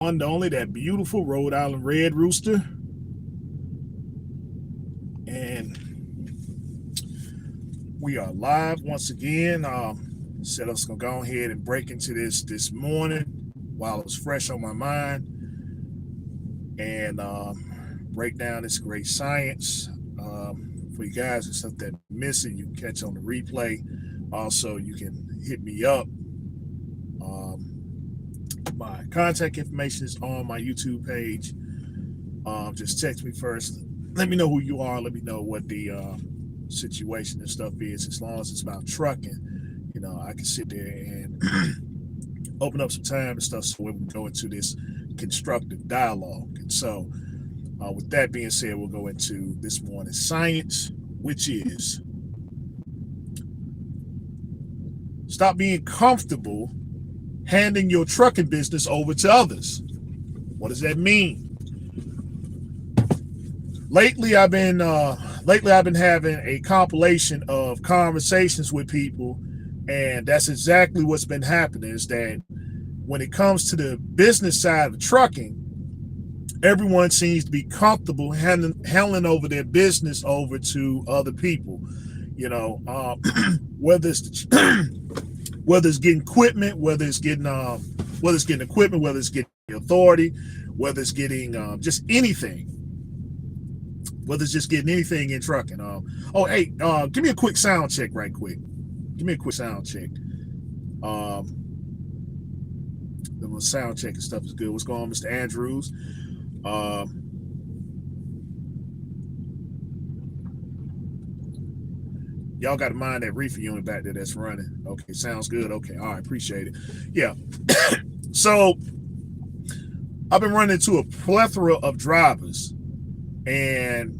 one, the only, that beautiful Rhode Island Red Rooster. And we are live once again. Said I was gonna go ahead and break into this morning while it was fresh on my mind, and break down this great science for you guys and stuff that miss it. You can catch on the replay. Also, you can hit me up. My contact information is on my YouTube page. Just text me first. Let me know who you are. Let me know what the situation and stuff is. As long as it's about trucking, I can sit there and open up some time and stuff so we can go into this constructive dialogue. And so, with that being said, we'll go into this morning's science, which is stop being comfortable handing your trucking business over to others. What does that mean? Lately, I've been having a compilation of conversations with people, and that's exactly what's been happening. Is that when it comes to the business side of trucking, everyone seems to be comfortable handing over their business over to other people. Whether it's whether it's getting equipment, whether it's getting equipment, whether it's getting authority, whether it's getting just anything. Whether it's just getting anything in trucking. Give me a quick sound check right quick. Give me a quick sound check. The sound check and stuff is good. What's going on, Mr. Andrews? Y'all got to mind that reefer unit back there that's running. Okay, sounds good. Okay, all right, appreciate it. Yeah. So I've been running into a plethora of drivers. And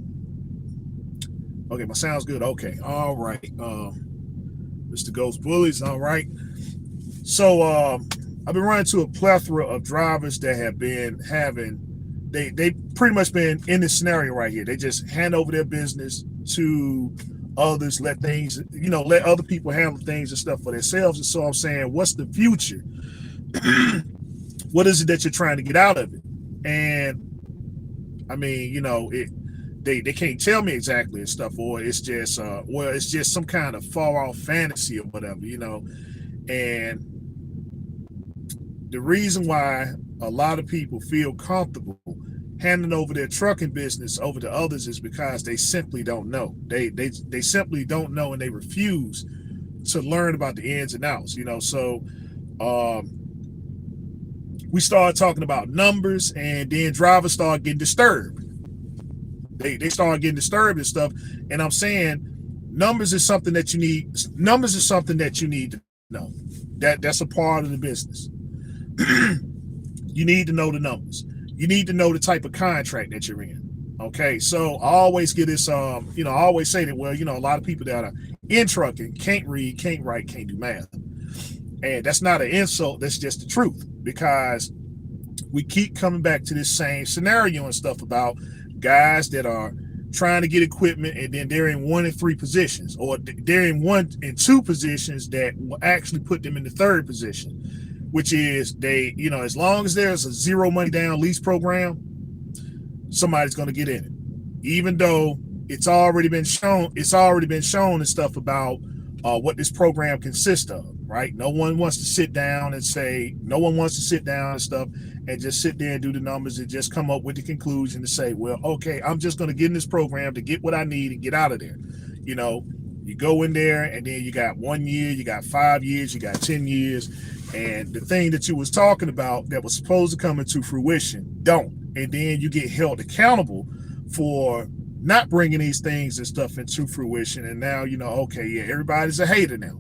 okay, my sound's good. Okay, all right. Mr. Ghost Bullies, all right. So I've been running to a plethora of drivers that have been they pretty much been in this scenario right here. They just hand over their business to others, let other people handle things and stuff for themselves. And so I'm saying, what's the future? What is it that you're trying to get out of it? And I mean, they can't tell me exactly and stuff, or it's just it's just some kind of far off fantasy or whatever, And the reason why a lot of people feel comfortable handing over their trucking business over to others is because they simply don't know. They simply don't know, and they refuse to learn about the ins and outs, So we started talking about numbers, and then drivers start getting disturbed. They start getting disturbed and stuff. And I'm saying numbers is something that you need. Numbers is something that you need to know. That's a part of the business. You need to know the numbers. You need to know the type of contract that you're in. Okay. So I always get this, I always say that, well, a lot of people that are in trucking can't read, can't write, can't do math. And that's not an insult. That's just the truth, because we keep coming back to this same scenario and stuff about guys that are trying to get equipment, and then they're in 1 and 3 positions, or they're in 1 and 2 positions that will actually put them in the 3rd position, which is as long as there's a zero money down lease program, somebody's going to get in it, even though it's already been shown and stuff about what this program consists of, right? No one wants to sit down and stuff and just sit there and do the numbers and just come up with the conclusion to say, well, okay, I'm just going to get in this program to get what I need and get out of there. You go in there, and then you got 1 year, you got 5 years, you got 10 years, and the thing that you was talking about that was supposed to come into fruition don't. And then you get held accountable for not bringing these things and stuff into fruition. And now, okay, yeah, everybody's a hater now.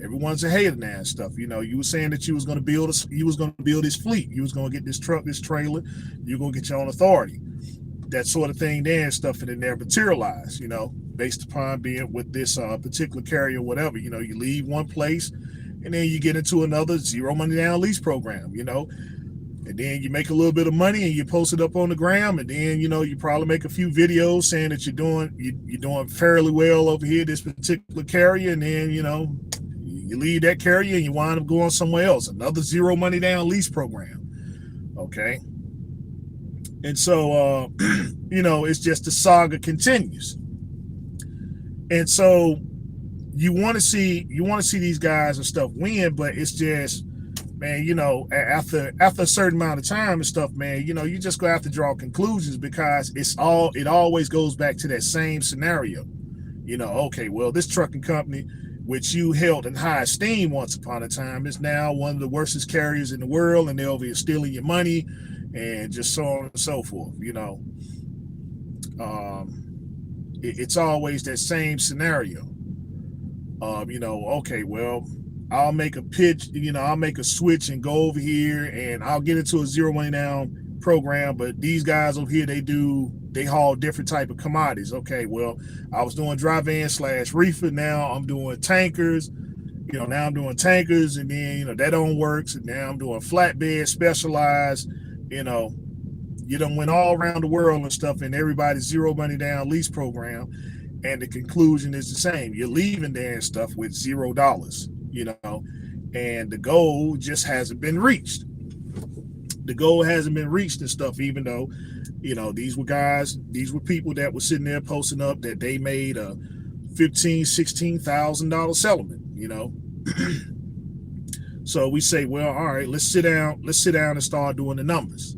Everyone's a hater now and stuff. You were saying that you was going to build this fleet. You was going to get this truck, this trailer. You're going to get your own authority. That sort of thing there and stuff, and it never materialized, based upon being with this particular carrier or whatever. You leave one place, and then you get into another zero money down lease program, and then you make a little bit of money and you post it up on the gram, and then you probably make a few videos saying that you're doing fairly well over here, this particular carrier, and then you leave that carrier and you wind up going somewhere else, another zero money down lease program. Okay. And so, you know, it's just the saga continues. And so you want to see these guys and stuff win, but it's just, man, you know, after a certain amount of time and stuff, man, you know, you just go have to draw conclusions, because it always goes back to that same scenario. You know, okay, well, this trucking company, which you held in high esteem once upon a time, is now one of the worstest carriers in the world, and they're over here stealing your money and just so on and so forth. You know, it's always that same scenario. You know, okay, well, I'll make a pitch, you know, I'll make a switch and go over here and I'll get into a zero money down program, but these guys over here, they haul different type of commodities. Okay, well, I was doing dry van / reefer, now I'm doing tankers, you know, now I'm doing tankers, and then, you know, that don't work, so now I'm doing flatbed, specialized, you know, you done went all around the world and stuff, and everybody's zero money down lease program, and the conclusion is the same. You're leaving there and stuff with $0, you know, and the goal just hasn't been reached. The goal hasn't been reached and stuff, even though, you know, these were people that were sitting there posting up that they made a $15,000-$16,000 settlement, you know. So we say, well, all right, let's sit down and start doing the numbers.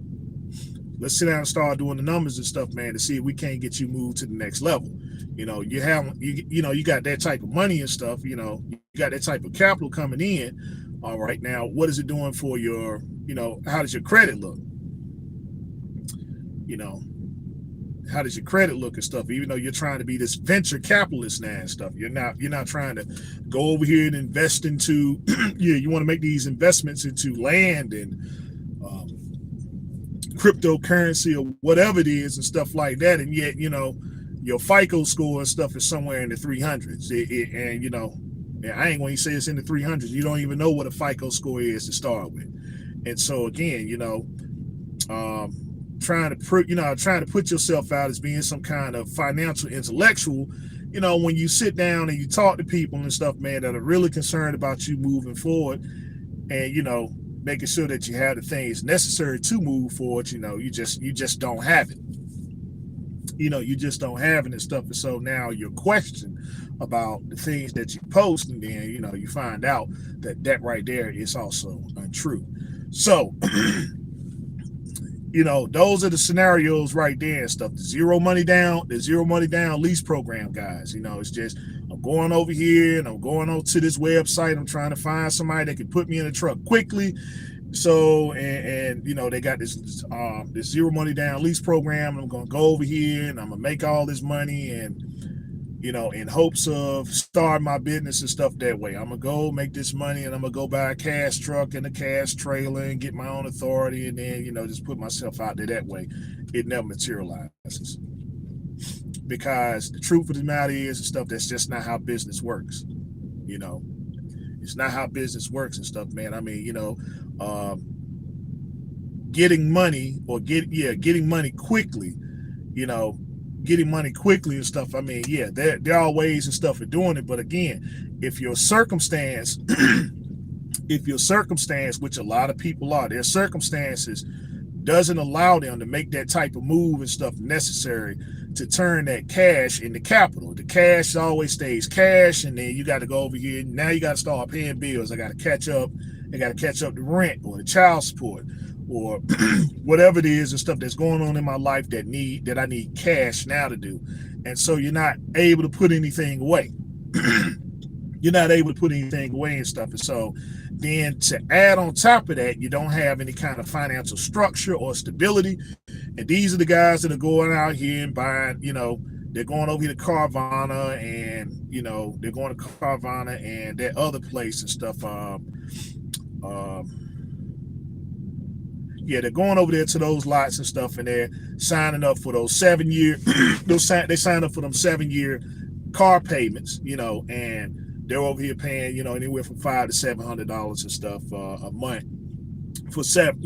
Let's sit down and start doing the numbers and stuff, man, to see if we can't get you moved to the next level. You know, you got that type of money and stuff, you know, you got that type of capital coming in. All right, now what is it doing for your, you know, how does your credit look? You know, how does your credit look and stuff? Even though you're trying to be this venture capitalist now and stuff, you're not trying to go over here and invest into, yeah, you want to make these investments into land and cryptocurrency or whatever it is and stuff like that, and yet, you know, your FICO score and stuff is somewhere in the 300s, and you know, I ain't going to say it's in the 300s. You don't even know what a FICO score is to start with. And so again, you know, trying to put yourself out as being some kind of financial intellectual, you know, when you sit down and you talk to people and stuff, man, that are really concerned about you moving forward, and, you know, making sure that you have the things necessary to move forward, you know, you just don't have it. You know, you just don't have it and stuff. And so now you're questioned about the things that you post, and then, you know, you find out that right there is also untrue. So, you know, those are the scenarios right there and stuff. The zero money down lease program, guys. You know, it's just, I'm going over here and I'm going on to this website. I'm trying to find somebody that can put me in a truck quickly. So, and you know, they got this zero money down lease program. I'm going to go over here and I'm going to make all this money, and, you know, in hopes of starting my business and stuff that way. I'm going to go make this money, and I'm going to go buy a cash truck and a cash trailer and get my own authority, and then, you know, just put myself out there that way. It never materializes, because the truth of the matter is and stuff, that's just not how business works. You know, it's not how business works and stuff, man. I mean, you know, getting money quickly, you know, getting money quickly and stuff. I mean, yeah, there are ways and stuff of doing it. But again, if your circumstance, which a lot of people are, their circumstances doesn't allow them to make that type of move and stuff necessary to turn that cash into capital. The cash always stays cash, and then you got to go over here. Now you got to start paying bills. I got to catch up the rent or the child support or whatever it is and stuff that's going on in my life that I need cash now to do. And so you're not able to put anything away. You're not able to put anything away and stuff. And so then to add on top of that, you don't have any kind of financial structure or stability. And these are the guys that are going out here and buying, you know, they're going over here to Carvana, and, you know, they're going to Carvana and that other place and stuff. Yeah, they're going over there to those lots and stuff, and they're signing up for those 7-year, they sign up for them 7-year car payments, you know, and they're over here paying, you know, anywhere from $500 to $700 and stuff a month for 7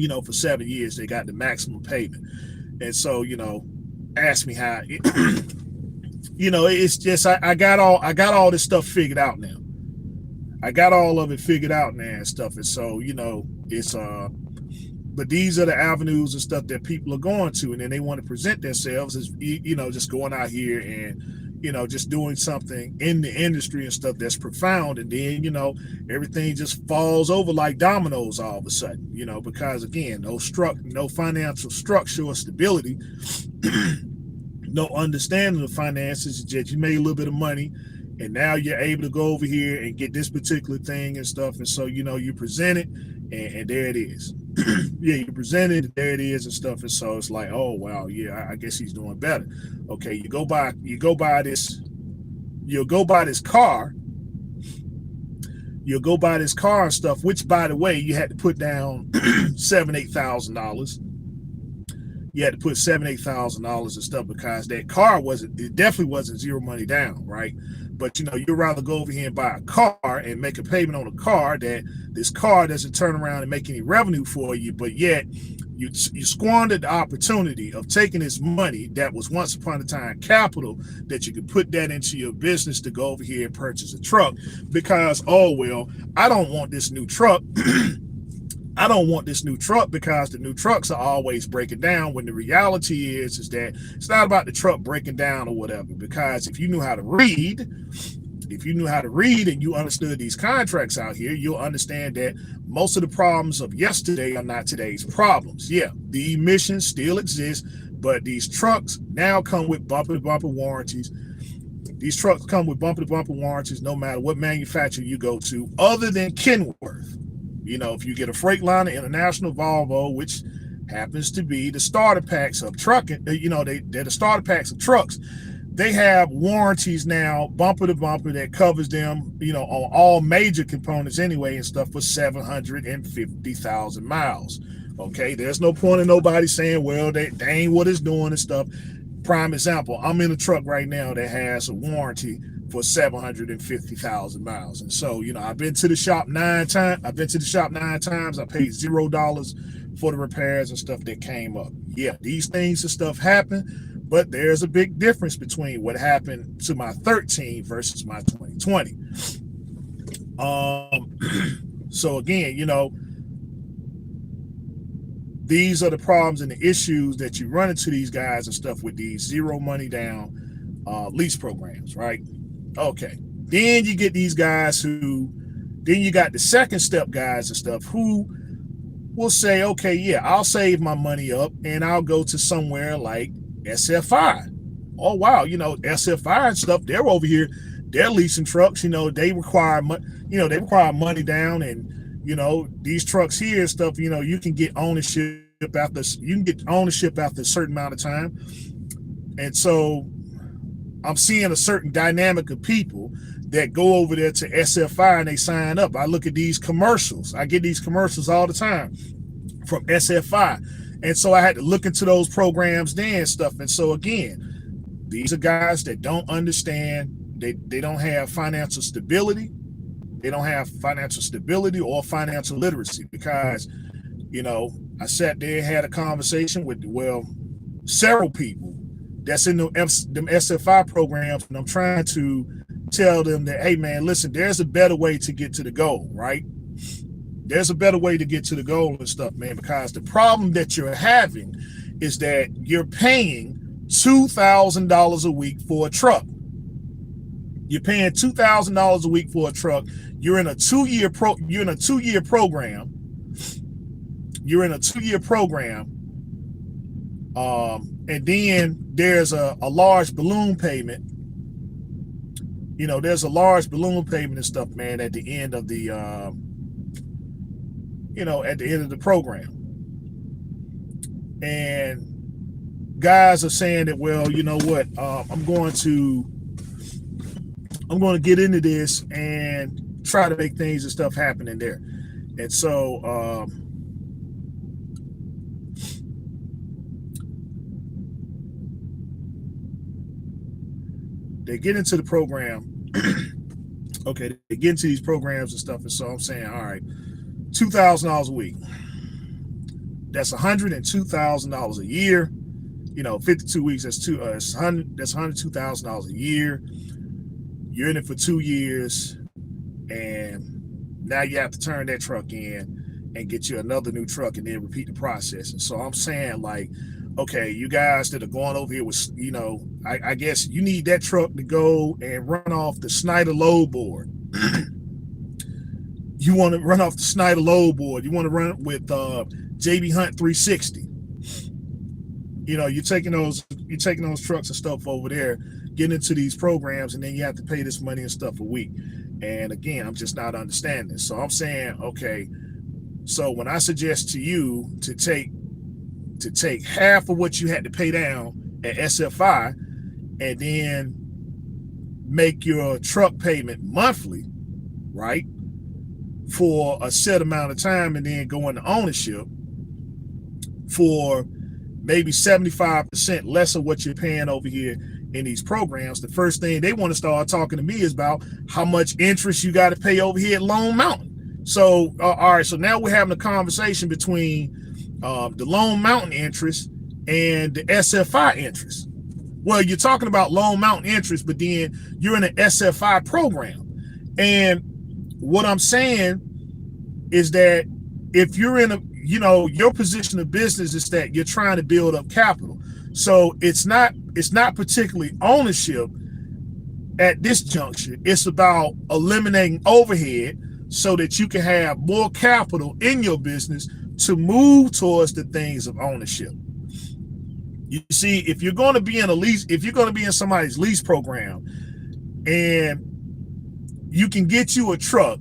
years. They got the maximum payment. And so, you know, ask me how, you know, it's just, I got all this stuff figured out now. I got all of it figured out now and stuff. And so, you know, it's but these are the avenues and stuff that people are going to, and then they want to present themselves as, just going out here and, just doing something in the industry and stuff that's profound, and then, everything just falls over like dominoes all of a sudden, because again, no financial structure or stability, no understanding of finances. Just you made a little bit of money, and now you're able to go over here and get this particular thing and stuff, and so you present it, and there it is. Yeah, you present it, there it is and stuff, and so it's like, oh wow, yeah, I guess he's doing better. Okay, you go buy this car, and stuff, which, by the way, you had to put down $7,000-$8,000. You had to put $7,000-$8,000 and stuff, because that car definitely wasn't zero money down, right? But you'd rather go over here and buy a car and make a payment on a car that this car doesn't turn around and make any revenue for you, but yet you squandered the opportunity of taking this money that was once upon a time capital, that you could put that into your business to go over here and purchase a truck, because, oh well, I don't want this new truck. I don't want this new truck because the new trucks are always breaking down, when the reality is that it's not about the truck breaking down or whatever. Because if you knew how to read, and you understood these contracts out here, you'll understand that most of the problems of yesterday are not today's problems. Yeah, the emissions still exist, but these trucks now come with bumper-to-bumper warranties. These trucks come with bumper-to-bumper warranties no matter what manufacturer you go to, other than Kenworth. If you get a Freightliner, International, Volvo, which happens to be the starter packs of trucking, they're the starter packs of trucks. They have warranties now, bumper to bumper, that covers them, on all major components anyway and stuff, for 750,000 miles. Okay, there's no point in nobody saying, well, they ain't what it's doing and stuff. Prime example, I'm in a truck right now that has a warranty for 750,000 miles. And so, I've been to the shop 9 times. I paid $0 for the repairs and stuff that came up. Yeah, these things and stuff happen, but there's a big difference between what happened to my 13 versus my 2020. So again, these are the problems and the issues that you run into these guys and stuff with these zero money down lease programs, right? Okay, then you get these guys then you got the second step guys and stuff who will say, okay, yeah, I'll save my money up and I'll go to somewhere like SFI. Oh wow, SFI and stuff, they're over here, they're leasing trucks, they require money down, and these trucks here and stuff, you can get ownership after a certain amount of time. And so I'm seeing a certain dynamic of people that go over there to SFI and they sign up. I look at these commercials. I get these commercials all the time from SFI. And so I had to look into those programs then and stuff. And so again, these are guys that don't understand. They don't have financial stability. They don't have financial stability or financial literacy, because, I sat there and had a conversation with, several people that's in them SFI programs, and I'm trying to tell them that, hey man, listen, there's a better way to get to the goal, right? There's a better way to get to the goal and stuff, man, because the problem that you're having is that you're paying $2,000 a week for a truck. You're paying $2,000 a week for a truck. You're in a two-year program. And then there's a large balloon payment. There's a large balloon payment and stuff, man, at the end of the program. And guys are saying that, well, you know what, I'm going to get into this and try to make things and stuff happen in there. And so they get into the program. Okay, they get into these programs and stuff. And so I'm saying, all right, $2,000 a week. That's $102,000 a year. 52 weeks, that's $102,000 a year. You're in it for 2 years, and now you have to turn that truck in, and get you another new truck and then repeat the process. And so I'm saying, like, okay, you guys that are going over here with, I guess you need that truck to go and run off the Snyder load board. You want to run off the Snyder load board. You want to run with JB Hunt 360. You're taking those trucks and stuff over there, getting into these programs, and then you have to pay this money and stuff a week. And again, I'm just not understanding. So I'm saying, okay, so when I suggest to you to take half of what you had to pay down at SFI and then make your truck payment monthly, right, for a set amount of time, and then go into ownership for maybe 75% less of what you're paying over here in these programs, the first thing they want to start talking to me is about how much interest you got to pay over here at Lone Mountain. So, all right, so now we're having a conversation between the Lone Mountain interest and the SFI interest. Well, you're talking about Lone Mountain interest, but then you're in an SFI program. And what I'm saying is that if you're in your position of business is that you're trying to build up capital. So it's not particularly ownership at this juncture. It's about eliminating overhead so that you can have more capital in your business to move towards the things of ownership. You see, if you're going to be in a lease, if you're going to be in somebody's lease program, and you can get you a truck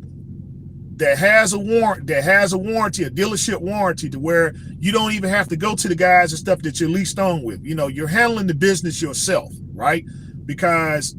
that has a warranty, a dealership warranty, to where you don't even have to go to the guys and stuff that you're leased on with. You're handling the business yourself, right? Because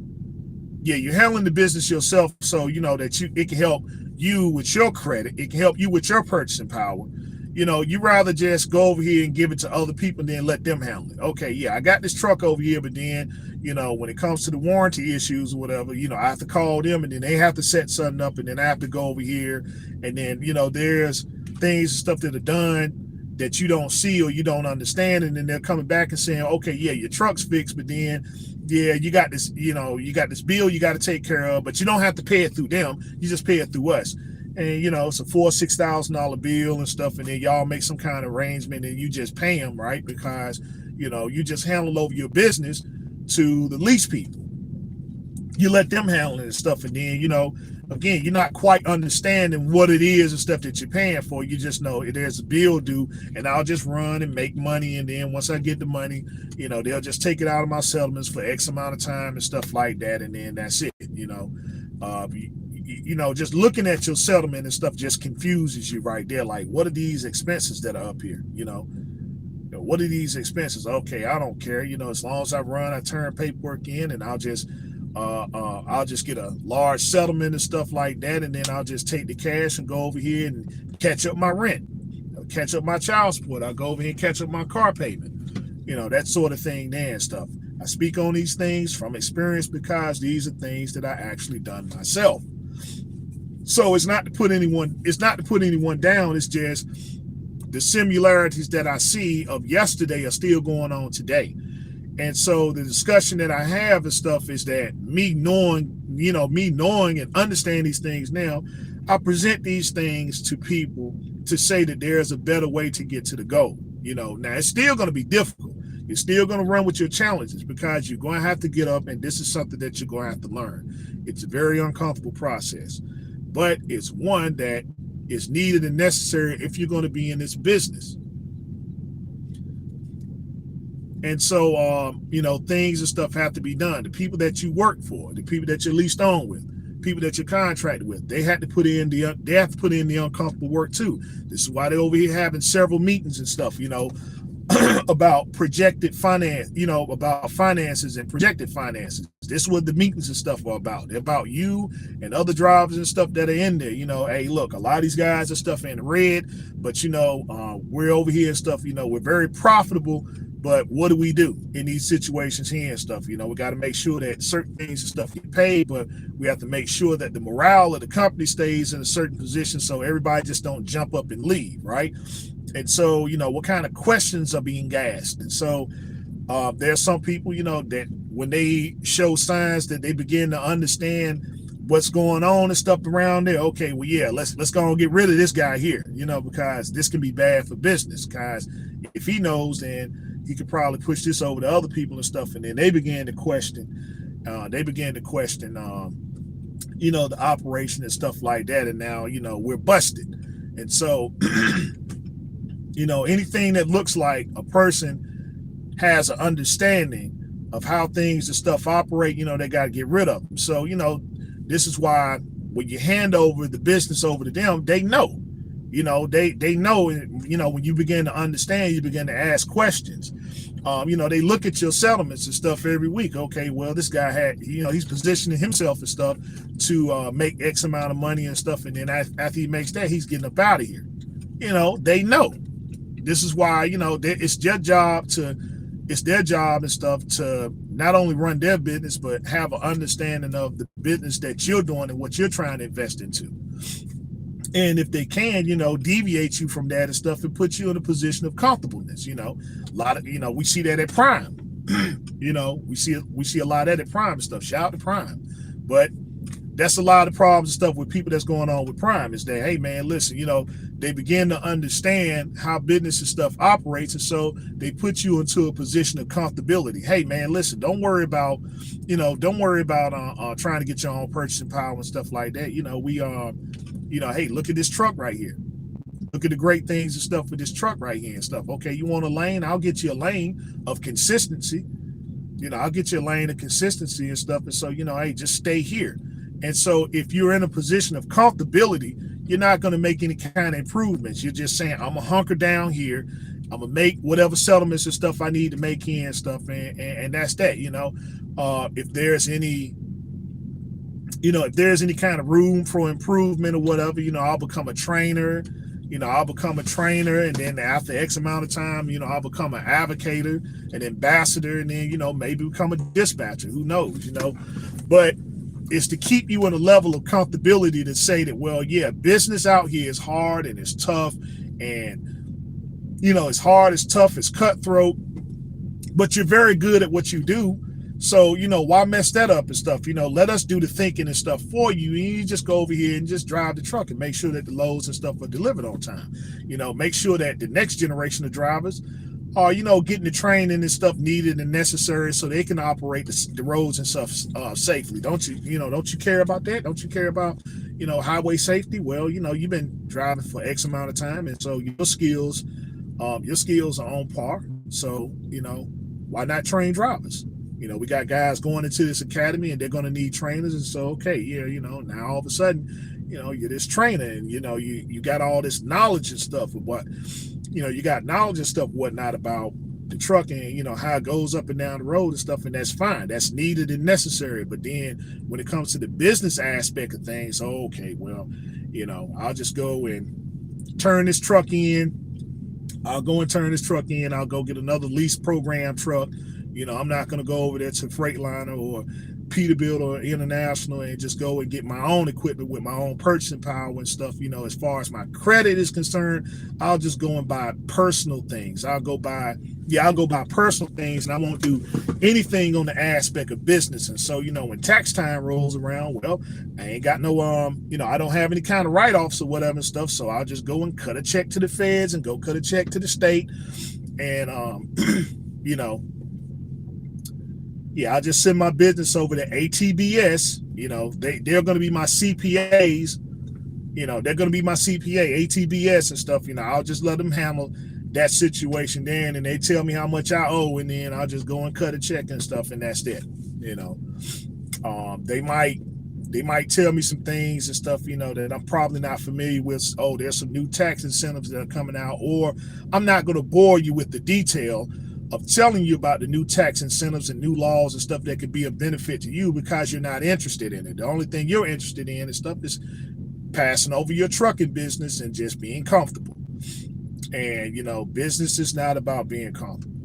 you're handling the business yourself, so that it can help you with your credit, it can help you with your purchasing power. You rather just go over here and give it to other people and then let them handle it. Okay, yeah, I got this truck over here, but then, when it comes to the warranty issues or whatever, I have to call them, and then they have to set something up, and then I have to go over here. And then, there's things and stuff that are done that you don't see or you don't understand. And then they're coming back and saying, okay, yeah, your truck's fixed, but then, yeah, you got this, you got this bill you got to take care of, but you don't have to pay it through them. You just pay it through us. And it's a $4,000 or $6,000 bill and stuff, and then y'all make some kind of arrangement and you just pay them, right? Because you just handle over your business to the lease people. You let them handle it and stuff, and then again, you're not quite understanding what it is and stuff that you're paying for. You just know there's a bill due, and I'll just run and make money, and then once I get the money, they'll just take it out of my settlements for X amount of time and stuff like that, and then that's it. Just looking at your settlement and stuff just confuses you right there. Like, what are these expenses that are up here? What are these expenses? Okay, I don't care. As long as I run, I turn paperwork in, and I'll just get a large settlement and stuff like that, and then I'll just take the cash and go over here and catch up my rent, catch up my child support. I'll go over here and catch up my car payment, that sort of thing there and stuff. I speak on these things from experience because these are things that I actually done myself. So it's not to put anyone down. It's just the similarities that I see of yesterday are still going on today. And so the discussion that I have and stuff is that me knowing and understand these things now, I present these things to people to say that there's a better way to get to the goal. Now it's still going to be difficult. You're still going to run with your challenges because you're going to have to get up, and this is something that you're going to have to learn. It's a very uncomfortable process, but it's one that is needed and necessary if you're going to be in this business. And so, things and stuff have to be done. The people that you work for, the people that you're leased on with, people that you're contracted with, they have to put in the uncomfortable work too. This is why they're over here having several meetings and stuff, about projected finance, about finances and projected finances. This is what the meetings and stuff are about. They're about you and other drivers and stuff that are in there. Hey, look, a lot of these guys are stuff in the red, but we're over here and stuff, we're very profitable. But what do we do in these situations here and stuff? We got to make sure that certain things and stuff get paid, but we have to make sure that the morale of the company stays in a certain position so everybody just don't jump up and leave, right? And so, what kind of questions are being asked? And so there's some people, that when they show signs that they begin to understand what's going on and stuff around there. Okay, well, yeah, let's go and get rid of this guy here, because this can be bad for business. Because if he knows, then he could probably push this over to other people and stuff. And then they began to question. The operation and stuff like that. And now, we're busted. And so, anything that looks like a person has an understanding of how things and stuff operate, they got to get rid of them. So, this is why when you hand over the business over to them, they know, they know, when you begin to understand, you begin to ask questions. They look at your settlements and stuff every week. Okay, well, this guy had, he's positioning himself and stuff to make X amount of money and stuff. And then after he makes that, he's getting up out of here. They know. This is why, it's their job and stuff to not only run their business, but have an understanding of the business that you're doing and what you're trying to invest into. And if they can, deviate you from that and stuff and put you in a position of comfortableness, a lot of, we see that at Prime, we see a lot of that at Prime and stuff. Shout out to Prime. But that's a lot of problems and stuff with people that's going on with Prime is that, hey man, listen, they begin to understand how business and stuff operates. And so they put you into a position of comfortability. Hey man, listen, don't worry about trying to get your own purchasing power and stuff like that. Hey, look at this truck right here. Look at the great things and stuff with this truck right here and stuff. Okay, you want a lane? I'll get you a lane of consistency. I'll get you a lane of consistency and stuff. And so, hey, just stay here. And so if you're in a position of comfortability, you're not going to make any kind of improvements. You're just saying, I'm going to hunker down here. I'm going to make whatever settlements and stuff I need to make here and stuff. And that's that, if there's any kind of room for improvement or whatever, I'll become a trainer. And then after X amount of time, I'll become an advocator, an ambassador, and then, maybe become a dispatcher. Who knows, But it's to keep you in a level of comfortability to say that, well, yeah, business out here is hard and it's tough, and it's hard, it's tough, it's cutthroat, but you're very good at what you do. So, why mess that up and stuff? Let us do the thinking and stuff for you. You just go over here and just drive the truck and make sure that the loads and stuff are delivered on time. Make sure that the next generation of drivers are, getting the training and stuff needed and necessary so they can operate the roads and stuff safely. Don't you care about that? Don't you care about, highway safety? Well, you've been driving for X amount of time. And so your skills are on par. So, why not train drivers? We got guys going into this academy and they're going to need trainers. And so, okay, yeah, now all of a sudden, you're this trainer and, you got all this knowledge and stuff of what, you got knowledge and stuff, whatnot about the truck and, how it goes up and down the road and stuff. And that's fine. That's needed and necessary. But then when it comes to the business aspect of things, okay, well, I'll just go and turn this truck in. I'll go get another lease program truck. I'm not going to go over there to Freightliner or Peterbilt or International and just go and get my own equipment with my own purchasing power and stuff. As far as my credit is concerned, I'll just go and buy personal things. I'll go buy personal things, and I won't do anything on the aspect of business. And so, when tax time rolls around, well, I ain't got no, I don't have any kind of write-offs or whatever and stuff. So I'll just go and cut a check to the feds and go cut a check to the state. And, I'll just send my business over to ATBS. They're going to be my CPAs. They're going to be my CPA, ATBS and stuff. I'll just let them handle that situation then, and they tell me how much I owe, and then I'll just go and cut a check and stuff, and that's it. They might tell me some things and stuff, that I'm probably not familiar with. Oh, there's some new tax incentives that are coming out, or I'm not going to bore you with the detail of telling you about the new tax incentives and new laws and stuff that could be a benefit to you because you're not interested in it. The only thing you're interested in and stuff is passing over your trucking business and just being comfortable. And, business is not about being comfortable.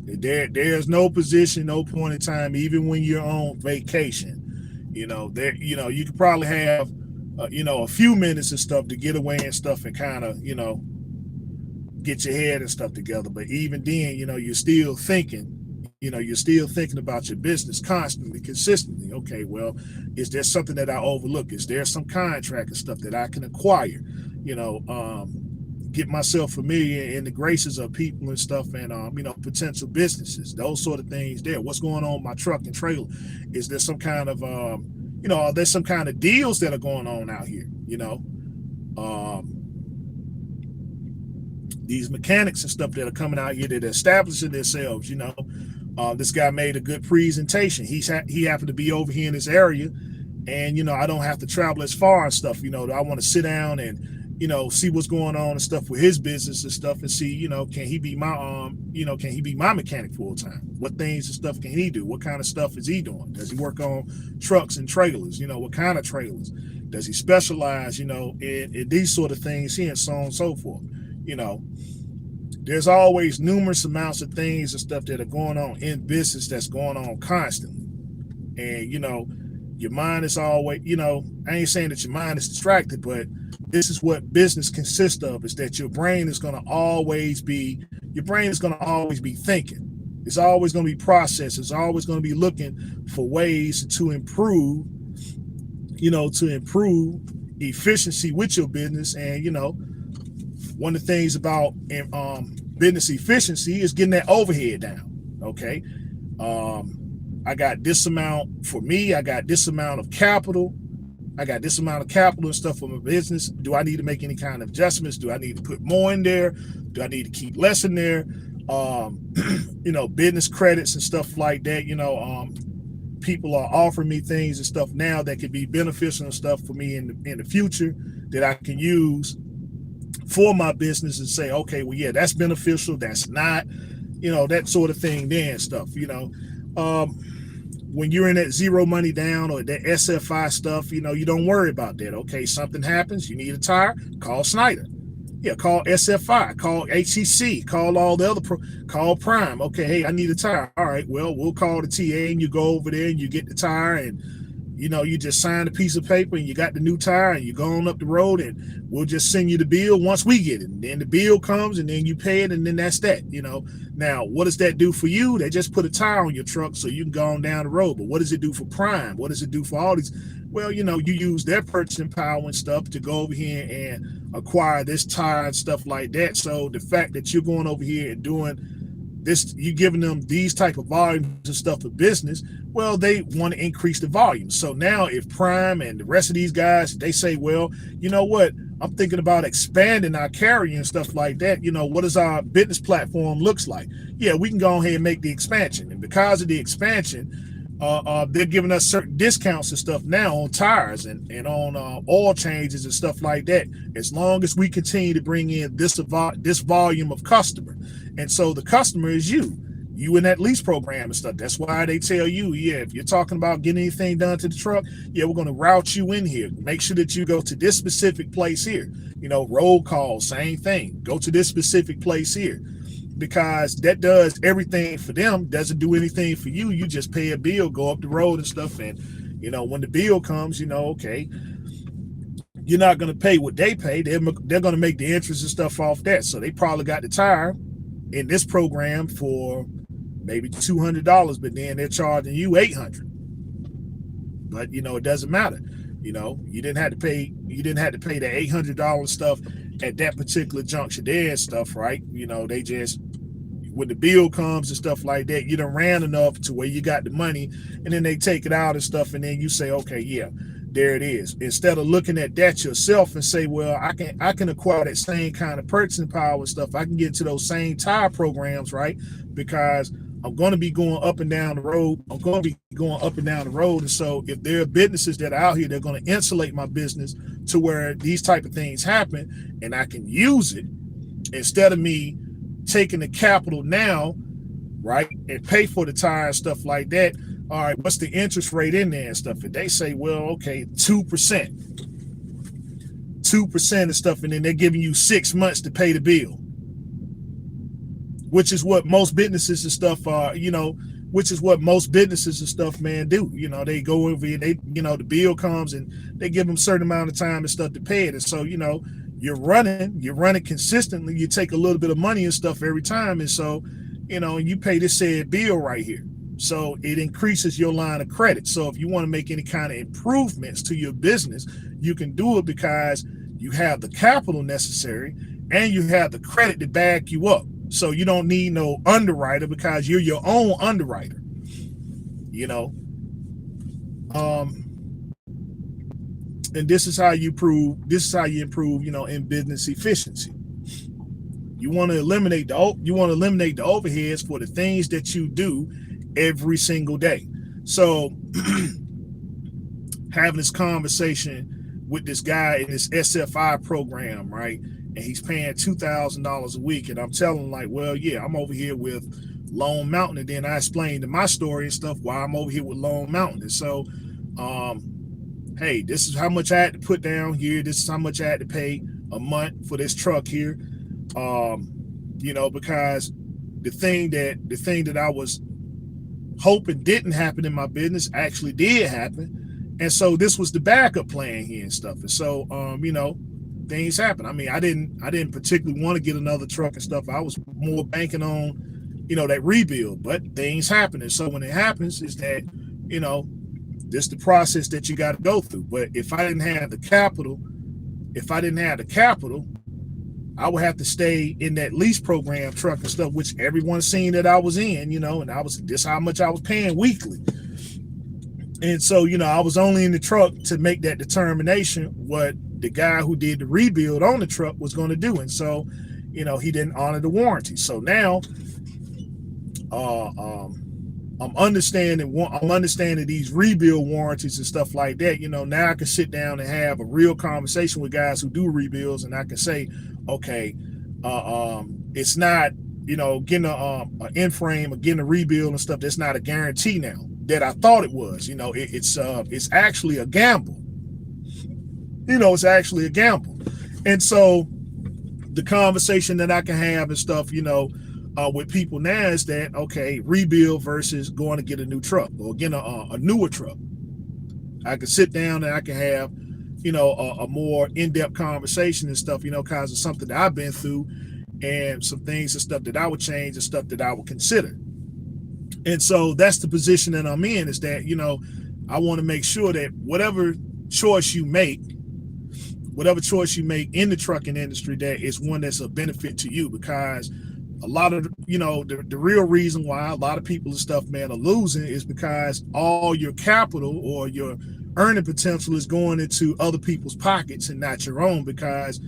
There's no position, no point in time, even when you're on vacation, you could probably have, a few minutes and stuff to get away and stuff and kind of, get your head and stuff together. But even then, you're still thinking, You're still thinking about your business constantly, consistently. Okay, well, is there something that I overlook? Is there some contract and stuff that I can acquire? You know, get myself familiar in the graces of people and stuff, and potential businesses, those sort of things. There, what's going on with my truck and trailer? Is there some kind of are there some kind of deals that are going on out here? These mechanics and stuff that are coming out here that are establishing themselves. This guy made a good presentation. He happened to be over here in this area, and I don't have to travel as far and stuff. I want to sit down and see what's going on and stuff with his business and stuff, and see, can he be my mechanic full time? What things and stuff can he do? What kind of stuff is he doing? Does he work on trucks and trailers? What kind of trailers? Does he specialize, in these sort of things here, and so on and so forth? There's always numerous amounts of things and stuff that are going on in business that's going on constantly. And, your mind is always, I ain't saying that your mind is distracted, but this is what business consists of, is that your brain is going to always be thinking. It's always going to be processed. It's always going to be looking for ways to improve, efficiency with your business. And, one of the things about business efficiency is getting that overhead down. Okay. I got this amount for me. I got this amount of capital. And stuff for my business. Do I need to make any kind of adjustments? Do I need to put more in there? Do I need to keep less in there? Business credits and stuff like that. People are offering me things and stuff now that could be beneficial and stuff for me in the future that I can use for my business and say, okay, well, yeah, that's beneficial. That's not, that sort of thing there and stuff, when you're in that zero money down or that SFI stuff, you don't worry about that. Okay, something happens, you need a tire, call Snyder. Yeah, call SFI, call HCC, call all the other, call Prime. Okay, hey, I need a tire. All right, well, we'll call the TA and you go over there and you get the tire, and you just sign a piece of paper and you got the new tire and you go on up the road, and we'll just send you the bill once we get it. And then the bill comes and then you pay it, and then that's that. Now, what does that do for you? They just put a tire on your truck so you can go on down the road. But what does it do for Prime? What does it do for all these? Well, you use their purchasing power and stuff to go over here and acquire this tire and stuff like that. So the fact that you're going over here and doing this, you're giving them these type of volumes and stuff for business, well, they want to increase the volume. So now if Prime and the rest of these guys, they say, well, you know what, I'm thinking about expanding our carrier and stuff like that. What does our business platform looks like? Yeah, we can go ahead and make the expansion. And because of the expansion, they're giving us certain discounts and stuff now on tires and on oil changes and stuff like that, as long as we continue to bring in this volume of customer. And so the customer is you in that lease program and stuff. That's why they tell you, yeah, if you're talking about getting anything done to the truck, yeah, we're going to route you in here. Make sure that you go to this specific place here. Roll call, same thing. Go to this specific place here, because that does everything for them, doesn't do anything for you. You just pay a bill, go up the road and stuff. And, when the bill comes, okay, you're not going to pay what they pay. They're going to make the interest and stuff off that. So they probably got the tire in this program for maybe $200, but then they're charging you $800. But it doesn't matter. You didn't have to pay the $800 stuff at that particular juncture there and stuff, right? They just, when the bill comes and stuff like that, you done ran enough to where you got the money, and then they take it out and stuff, and then you say, okay, yeah, there it is. Instead of looking at that yourself and say, well, I can acquire that same kind of purchasing power and stuff. I can get into those same tire programs, right? Because I'm going to be going up and down the road. And so if there are businesses that are out here, they're going to insulate my business to where these type of things happen, and I can use it instead of me taking the capital now, right, and pay for the tire and stuff like that. All right, what's the interest rate in there and stuff? And they say, well, okay, 2% and stuff, and then they're giving you 6 months to pay the bill, which is what most businesses and stuff are, man, do. They go over here, the bill comes and they give them a certain amount of time and stuff to pay it. And so, you're running consistently. You take a little bit of money and stuff every time. And so, and you pay this said bill right here. So it increases your line of credit. So if you want to make any kind of improvements to your business, you can do it because you have the capital necessary and you have the credit to back you up. So you don't need no underwriter because you're your own underwriter. And this is how you improve, in business efficiency. You want to eliminate the overheads for the things that you do every single day. So having this conversation with this guy in this SFI program, right? And he's paying $2,000 a week. And I'm telling him, like, well, yeah, I'm over here with Lone Mountain. And then I explained to my story and stuff why I'm over here with Lone Mountain. And so, hey, this is how much I had to put down here. This is how much I had to pay a month for this truck here. Because the thing that I was hoping didn't happen in my business actually did happen. And so this was the backup plan here and stuff. And so, things happen. I mean, I didn't particularly want to get another truck and stuff. I was more banking on, that rebuild, but things happen. And so when it happens is that, this is the process that you got to go through. But if I didn't have the capital, I would have to stay in that lease program truck and stuff, which everyone's seen that I was in, and this how much I was paying weekly. And so, I was only in the truck to make that determination what the guy who did the rebuild on the truck was going to do. And so, he didn't honor the warranty. So now, I'm understanding these rebuild warranties and stuff like that. Now I can sit down and have a real conversation with guys who do rebuilds, and I can say, okay, it's not, getting an end frame or getting a rebuild and stuff. That's not a guarantee now that I thought it was. It's actually a gamble. It's actually a gamble. And so the conversation that I can have and stuff, with people now is that, okay, rebuild versus going to get a new truck or getting a newer truck. I can sit down and I can have, a more in-depth conversation and stuff, because of something that I've been through and some things and stuff that I would change and stuff that I would consider. And so that's the position that I'm in, is that, I want to make sure that whatever choice you make in the trucking industry, that is one that's a benefit to you, because a lot of, the real reason why a lot of people and stuff, man, are losing is because all your capital or your earning potential is going into other people's pockets and not your own, because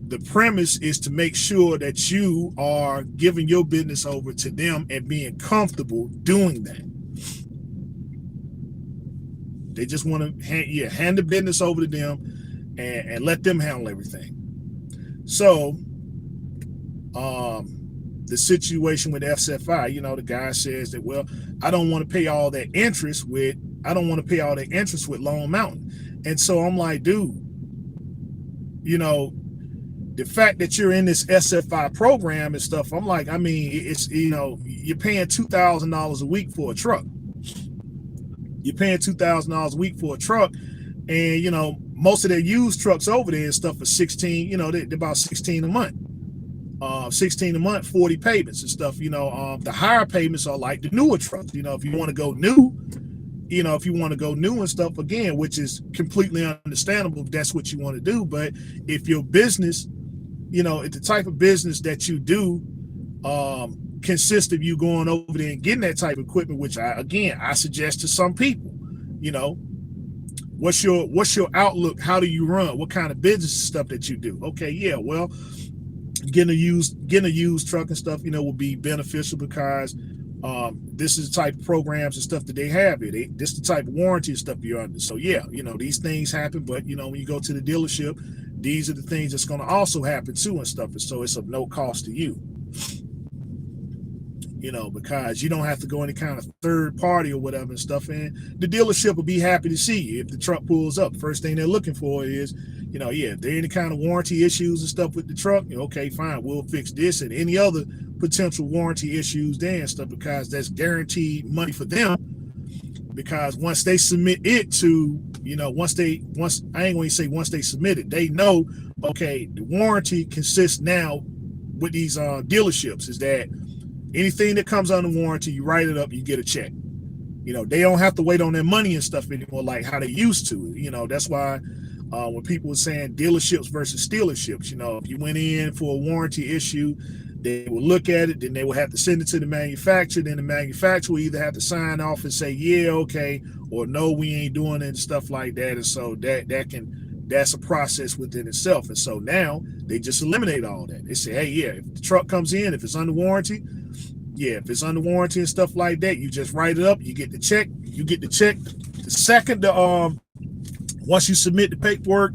the premise is to make sure that you are giving your business over to them and being comfortable doing that. They just want to hand the business over to them and let them handle everything. So, the situation with SFI, the guy says that, well, I don't want to pay all that interest with Lone Mountain. And so I'm like, dude, the fact that you're in this SFI program and stuff, I'm like, I mean, it's, you're paying $2,000 a week for a truck. You're paying $2,000 a week for a truck. And, most of their used trucks over there and stuff are 16, they're about 16 a month. 16 a month, 40 payments and stuff. The higher payments are like the newer trucks. If you want to go new, and stuff, again, which is completely understandable if that's what you want to do. But if your business, if the type of business that you do consists of you going over there and getting that type of equipment, which I suggest to some people, what's your outlook? How do you run? What kind of business stuff that you do? Okay, yeah, well, getting a used truck and stuff, will be beneficial, because this is the type of programs and stuff that they have here. This is the type of warranty and stuff you're under. So yeah, these things happen, but when you go to the dealership, these are the things that's going to also happen too and stuff. And so it's of no cost to you. Because you don't have to go any kind of third party or whatever and stuff. And the dealership will be happy to see you if the truck pulls up. First thing they're looking for is, if there are any kind of warranty issues and stuff with the truck, okay, fine, we'll fix this and any other potential warranty issues there and stuff, because that's guaranteed money for them. Because once they submit it to, once they submit it, they know, okay, the warranty consists now with these dealerships is that Anything that comes under warranty, you write it up, you get a check. You know, they don't have to wait on their money and stuff anymore like how they used to. You know, that's why when people were saying dealerships versus dealerships, you know, if you went in for a warranty issue, they would look at it, then they would have to send it to the manufacturer. Then the manufacturer will either have to sign off and say, yeah, okay, or no, we ain't doing it and stuff like that. And so that's a process within itself. And so now they just eliminate all that. They say, hey, yeah, if the truck comes in, if it's under warranty, yeah, if it's under warranty and stuff like that, you just write it up, you get the check, the second once you submit the paperwork,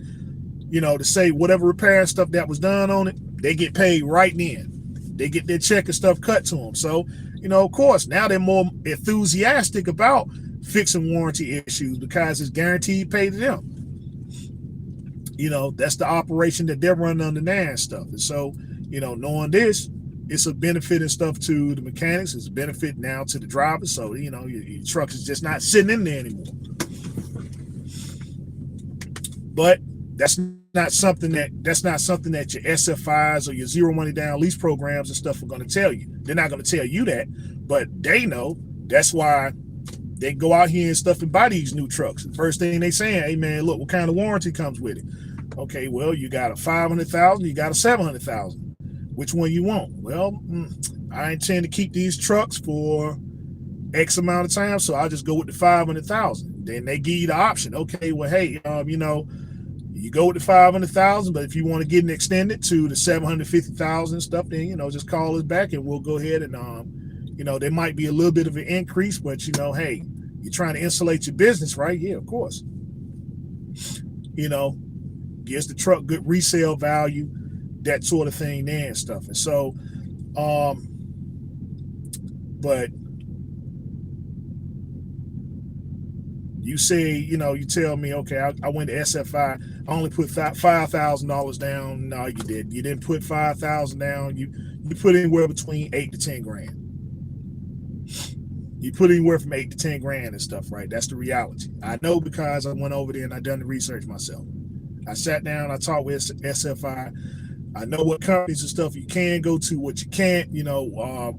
you know, to say whatever repair and stuff that was done on it, they get paid right then. They get their check and stuff cut to them. So, you know, of course, now they're more enthusiastic about fixing warranty issues because it's guaranteed pay to them. You know, that's the operation that they're running under now and stuff. And so, you know, knowing this, it's a benefit and stuff to the mechanics. It's a benefit now to the driver. So, you know, your truck is just not sitting in there anymore. But that's not something that your SFIs or your zero money down lease programs and stuff are going to tell you. They're not going to tell you that, but they know. That's why they go out here and stuff and buy these new trucks. The first thing they saying, hey man, look, what kind of warranty comes with it? Okay, well, you got a 500,000, you got a 700,000. Which one you want? Well, I intend to keep these trucks for X amount of time, so I'll just go with the 500,000. Then they give you the option. Okay, well, hey, you know, you go with the 500,000, but if you want to get it extended to the 750,000 stuff, then, you know, just call us back and we'll go ahead and, you know, there might be a little bit of an increase, but, you know, hey, you're trying to insulate your business, right? Yeah, of course. You know, gives the truck good resale value, that sort of thing there and stuff. And so, but you say, you know, you tell me, okay, I went to SFI, I only put $5,000 down. No, you didn't. You didn't put 5,000 down. You put anywhere between 8 to 10 grand. You put anywhere from 8 to 10 grand and stuff, right? That's the reality. I know because I went over there and I done the research myself. I sat down, I talked with SFI. I know what companies and stuff you can go to, what you can't, you know,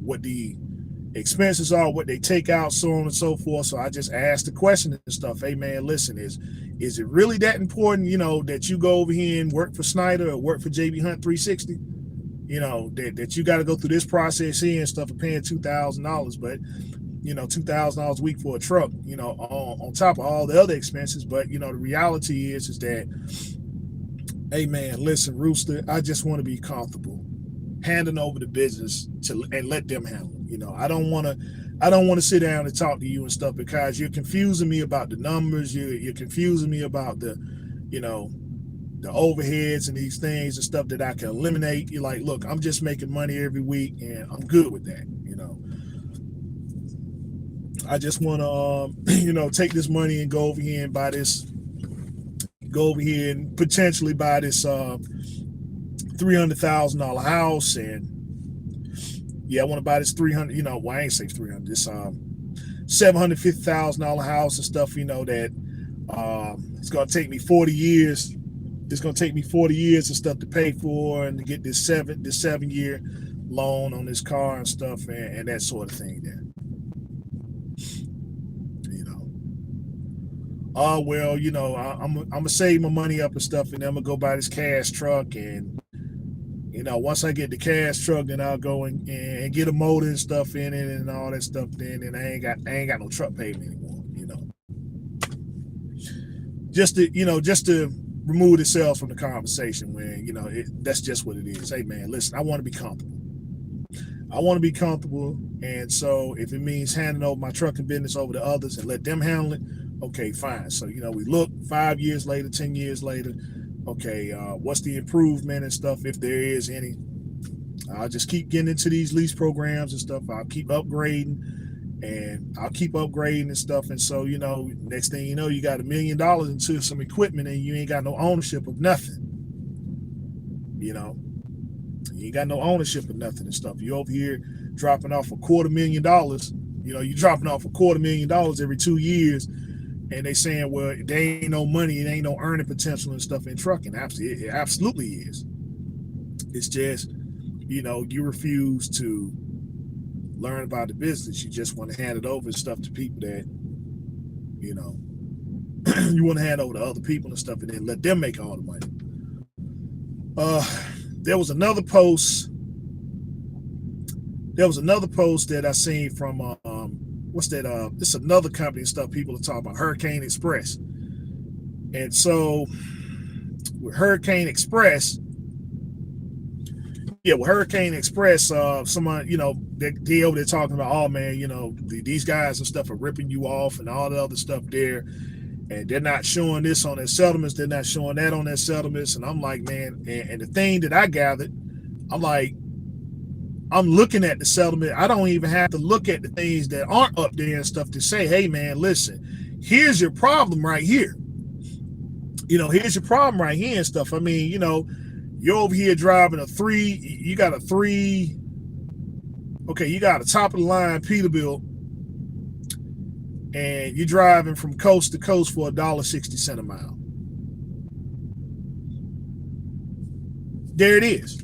what the expenses are, what they take out, so on and so forth. So I just asked the question and stuff. Hey man, listen, is it really that important, you know, that you go over here and work for Snyder or work for JB Hunt 360? You know, that you got to go through this process here and stuff of paying $2,000, but you know, $2,000 a week for a truck, you know, on top of all the other expenses. But you know, the reality is that, hey man, listen, Rooster, I just want to be comfortable handing over the business and let them handle it. You know, I don't want to sit down and talk to you and stuff because you're confusing me about the numbers. You're confusing me about the, you know, the overheads and these things and stuff that I can eliminate. You're like, look, I'm just making money every week and I'm good with that. You know, I just want to, you know, take this money and go over here and potentially buy this $300,000 house. And yeah, I want to buy this 300, you know, well, I ain't say 300, this $750,000 house and stuff, you know, that it's going to take me 40 years. It's going to take me 40 years and stuff to pay for and to get this 7-year loan on this car and stuff and that sort of thing there. Oh, well, you know, I'm going to save my money up and stuff, and then I'm going to go buy this cash truck. And, you know, once I get the cash truck, then I'll go and get a motor and stuff in it and all that stuff. Then and I ain't got no truck payment anymore, you know. Just to remove itself from the conversation when, you know, that's just what it is. Hey, man, listen, I want to be comfortable. And so if it means handing over my trucking business over to others and let them handle it, okay, fine. So, you know, we look 5 years later, 10 years later, okay, what's the improvement and stuff, if there is any. I'll just keep getting into these lease programs and stuff. I'll keep upgrading and stuff. And so, you know, next thing you know, you got $1 million into some equipment and you ain't got no ownership of nothing. You know, you ain't got no ownership of nothing and stuff. You over here dropping off $250,000. You know, you're dropping off $250,000 every 2 years. And they saying, well, there ain't no money, it ain't no earning potential and stuff in trucking. It absolutely is. It's just, you know, you refuse to learn about the business. You just want to hand it over and stuff to people that, you know, you want to hand over to other people and stuff, and then let them make all the money. There was another post. That I seen from what's that? It's another company and stuff. People are talking about Hurricane Express, and so with Hurricane Express, someone, you know, they over there talking about, oh man, you know, these guys and stuff are ripping you off and all the other stuff there, and they're not showing this on their settlements, they're not showing that on their settlements, and I'm like, man, and the thing that I gathered, I'm like, I'm looking at the settlement. I don't even have to look at the things that aren't up there and stuff to say, hey man, listen, here's your problem right here. You know, here's your problem right here and stuff. I mean, you know, you're over here driving you got a top of the line Peterbilt, and you're driving from coast to coast for $1.60 a mile. There it is.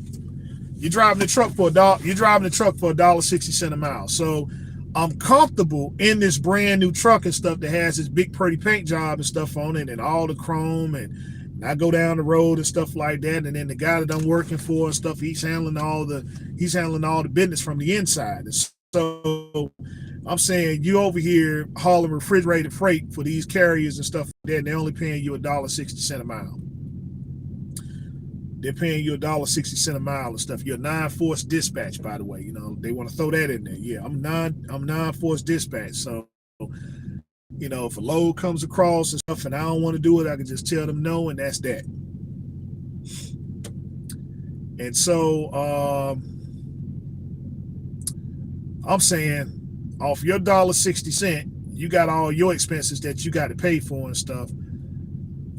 You're driving the truck for $1.60 a mile. So I'm comfortable in this brand new truck and stuff that has this big pretty paint job and stuff on it and all the chrome, and I go down the road and stuff like that, and then the guy that I'm working for and stuff, he's handling all the business from the inside. And so I'm saying, you over here hauling refrigerated freight for these carriers and stuff like that, and they're only paying you $1.60 a mile. They're paying you $1.60 a mile and stuff. You're a non-force dispatch, by the way. You know, they want to throw that in there. Yeah, I'm non-force dispatch. So, you know, if a load comes across and stuff and I don't want to do it, I can just tell them no, and that's that. And so I'm saying, off your $1.60, you got all your expenses that you got to pay for and stuff.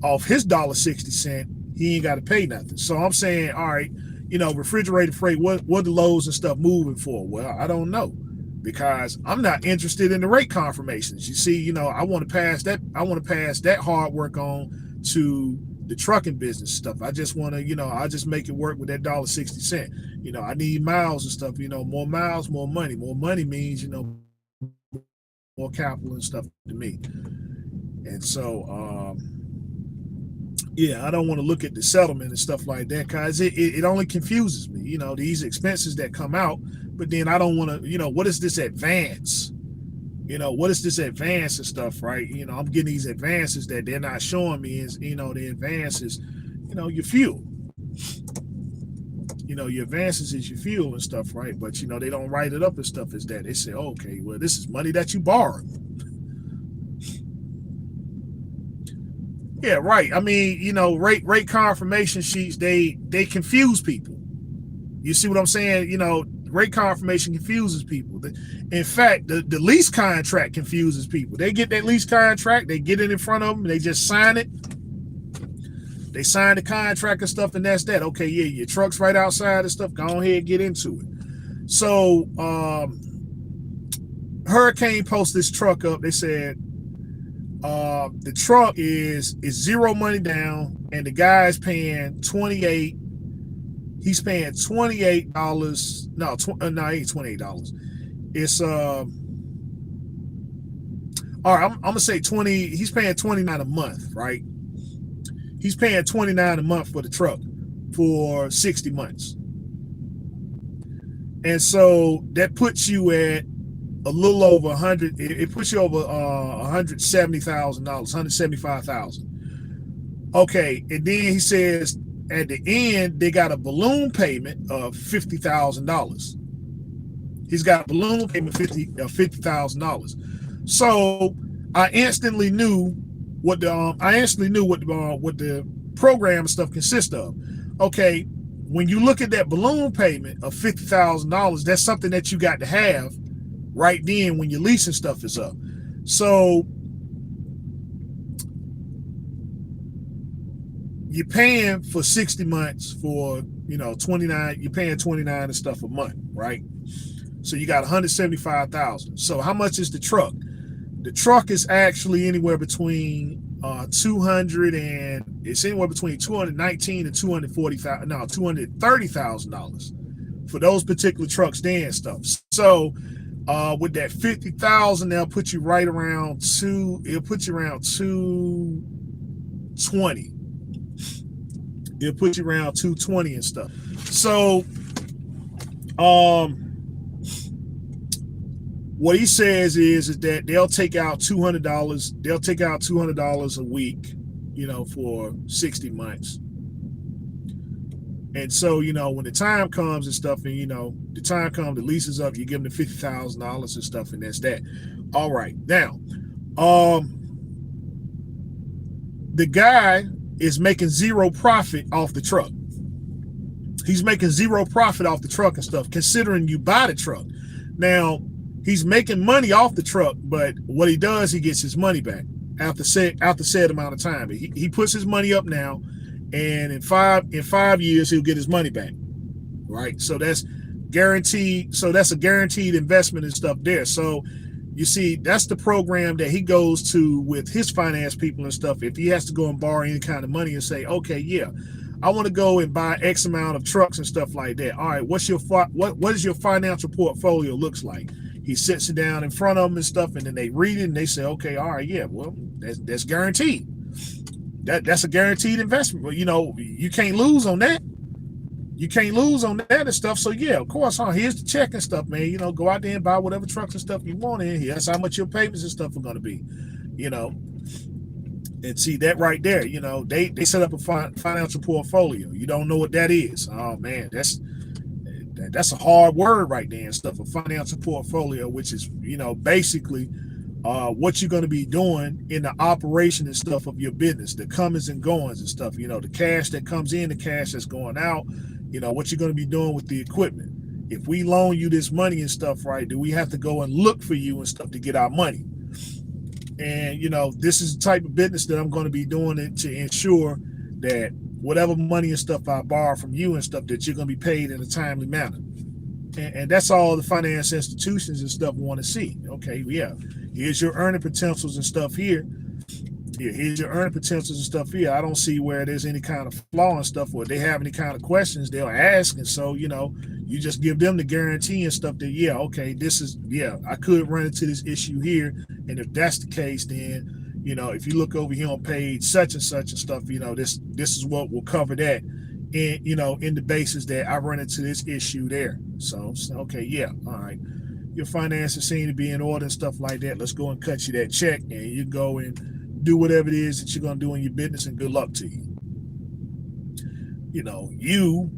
Off his $1.60, he ain't got to pay nothing. So I'm saying, all right, you know, refrigerated freight, what the loads and stuff moving for? Well, I don't know, because I'm not interested in the rate confirmations. You see, you know, I want to pass that hard work on to the trucking business stuff. I just want to, you know, I just make it work with that $1.60. You know, I need miles and stuff, you know, more miles, more money. More money means, you know, more capital and stuff to me. And so, yeah, I don't want to look at the settlement and stuff like that, because it only confuses me, you know, these expenses that come out. But then I don't want to, you know, what is this advance? You know, what is this advance and stuff, right? You know, I'm getting these advances that they're not showing me is, you know, the advances, you know, your fuel. You know, your advances is your fuel and stuff, right? But, you know, they don't write it up and stuff as that. They say, okay, well, this is money that you borrowed. Yeah, right. I mean, you know, rate confirmation sheets, they confuse people. You see what I'm saying? You know, rate confirmation confuses people. In fact, the lease contract confuses people. They get that lease contract, they get it in front of them, they just sign it. They sign the contract and stuff, and that's that. Okay, yeah, your truck's right outside and stuff. Go ahead and get into it. So, Hurricane posted this truck up. They said, the truck is zero money down, and the guy's paying $28. He's paying $28. No, it ain't $28. It's all right. I'm gonna say 20. He's paying $29 a month, right? He's paying $29 a month for the truck for 60 months, and so that puts you at a little over 100. It puts you over $170,000, $175,000. Okay, and then he says at the end they got a balloon payment of $50,000. He's got a balloon payment of $50,000. So I instantly knew what the program and stuff consists of. Okay, when you look at that balloon payment of $50,000, that's something that you got to have right then when your leasing stuff is up. So you're paying for 60 months for, you know, 29, you're paying 29 and stuff a month, right? So you got 175,000. So how much is the truck? The truck is actually anywhere between $219,000 and $230,000 for those particular trucks there and stuff. So With that 50,000, they'll put you right around it'll put you around 220. It'll put you around 220 and stuff. So what he says is that they'll take out $200. They'll take out $200 a week, for 60 months. And so, when the time comes and stuff, and the time comes, the lease is up, you give them the $50,000 and stuff, and that's that. All right. Now, the guy is making zero profit off the truck. He's making zero profit off the truck and stuff, considering you buy the truck. Now, he's making money off the truck, but what he does, he gets his money back after said amount of time. He puts his money up now, and in 5 years he'll get his money back. Right? So that's guaranteed. So that's a guaranteed investment and stuff there. So you see, that's the program that he goes to with his finance people and stuff. If he has to go and borrow any kind of money and say, okay, yeah, I want to go and buy X amount of trucks and stuff like that. All right, what does your financial portfolio looks like? He sits it down in front of them and stuff, and then they read it and they say, okay, all right, yeah, well, that's guaranteed. That's a guaranteed investment. But you can't lose on that. You can't lose on that and stuff. So yeah, of course, here's the check and stuff, man. Go out there and buy whatever trucks and stuff you want in here. That's how much your payments and stuff are going to be. And see that right there. They set up a financial portfolio. You don't know what that is. Oh man, that's a hard word right there and stuff. A financial portfolio, which is basically what you're going to be doing in the operation and stuff of your business, the comings and goings and stuff. The cash that comes in, the cash that's going out. What you're going to be doing with the equipment. If we loan you this money and stuff, right, do we have to go and look for you and stuff to get our money? And, this is the type of business that I'm going to be doing it to ensure that whatever money and stuff I borrow from you and stuff, that you're going to be paid in a timely manner. And that's all the finance institutions and stuff want to see. Okay, yeah, here's your earning potentials and stuff here. Here's your earning potentials and stuff here. I don't see where there's any kind of flaw and stuff, or they have any kind of questions, they'll ask. And so, you just give them the guarantee and stuff that, yeah, okay, I could run into this issue here. And if that's the case, then, if you look over here on page such and such and stuff, this is what will cover that. And, in the basis that I run into this issue there. So okay, yeah, all right. Your finances seem to be in order and stuff like that. Let's go and cut you that check, and you go and do whatever it is that you're going to do in your business, and good luck to you. You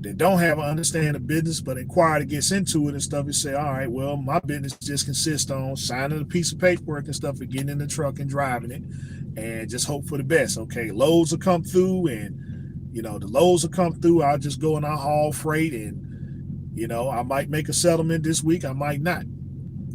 that don't have an understanding of business but inquire to get into it and stuff, and say, all right, well, my business just consists on signing a piece of paperwork and stuff and getting in the truck and driving it and just hope for the best. Okay, loads will come through, and the loads will come through. I'll just go and I'll haul freight, and I might make a settlement this week, I might not.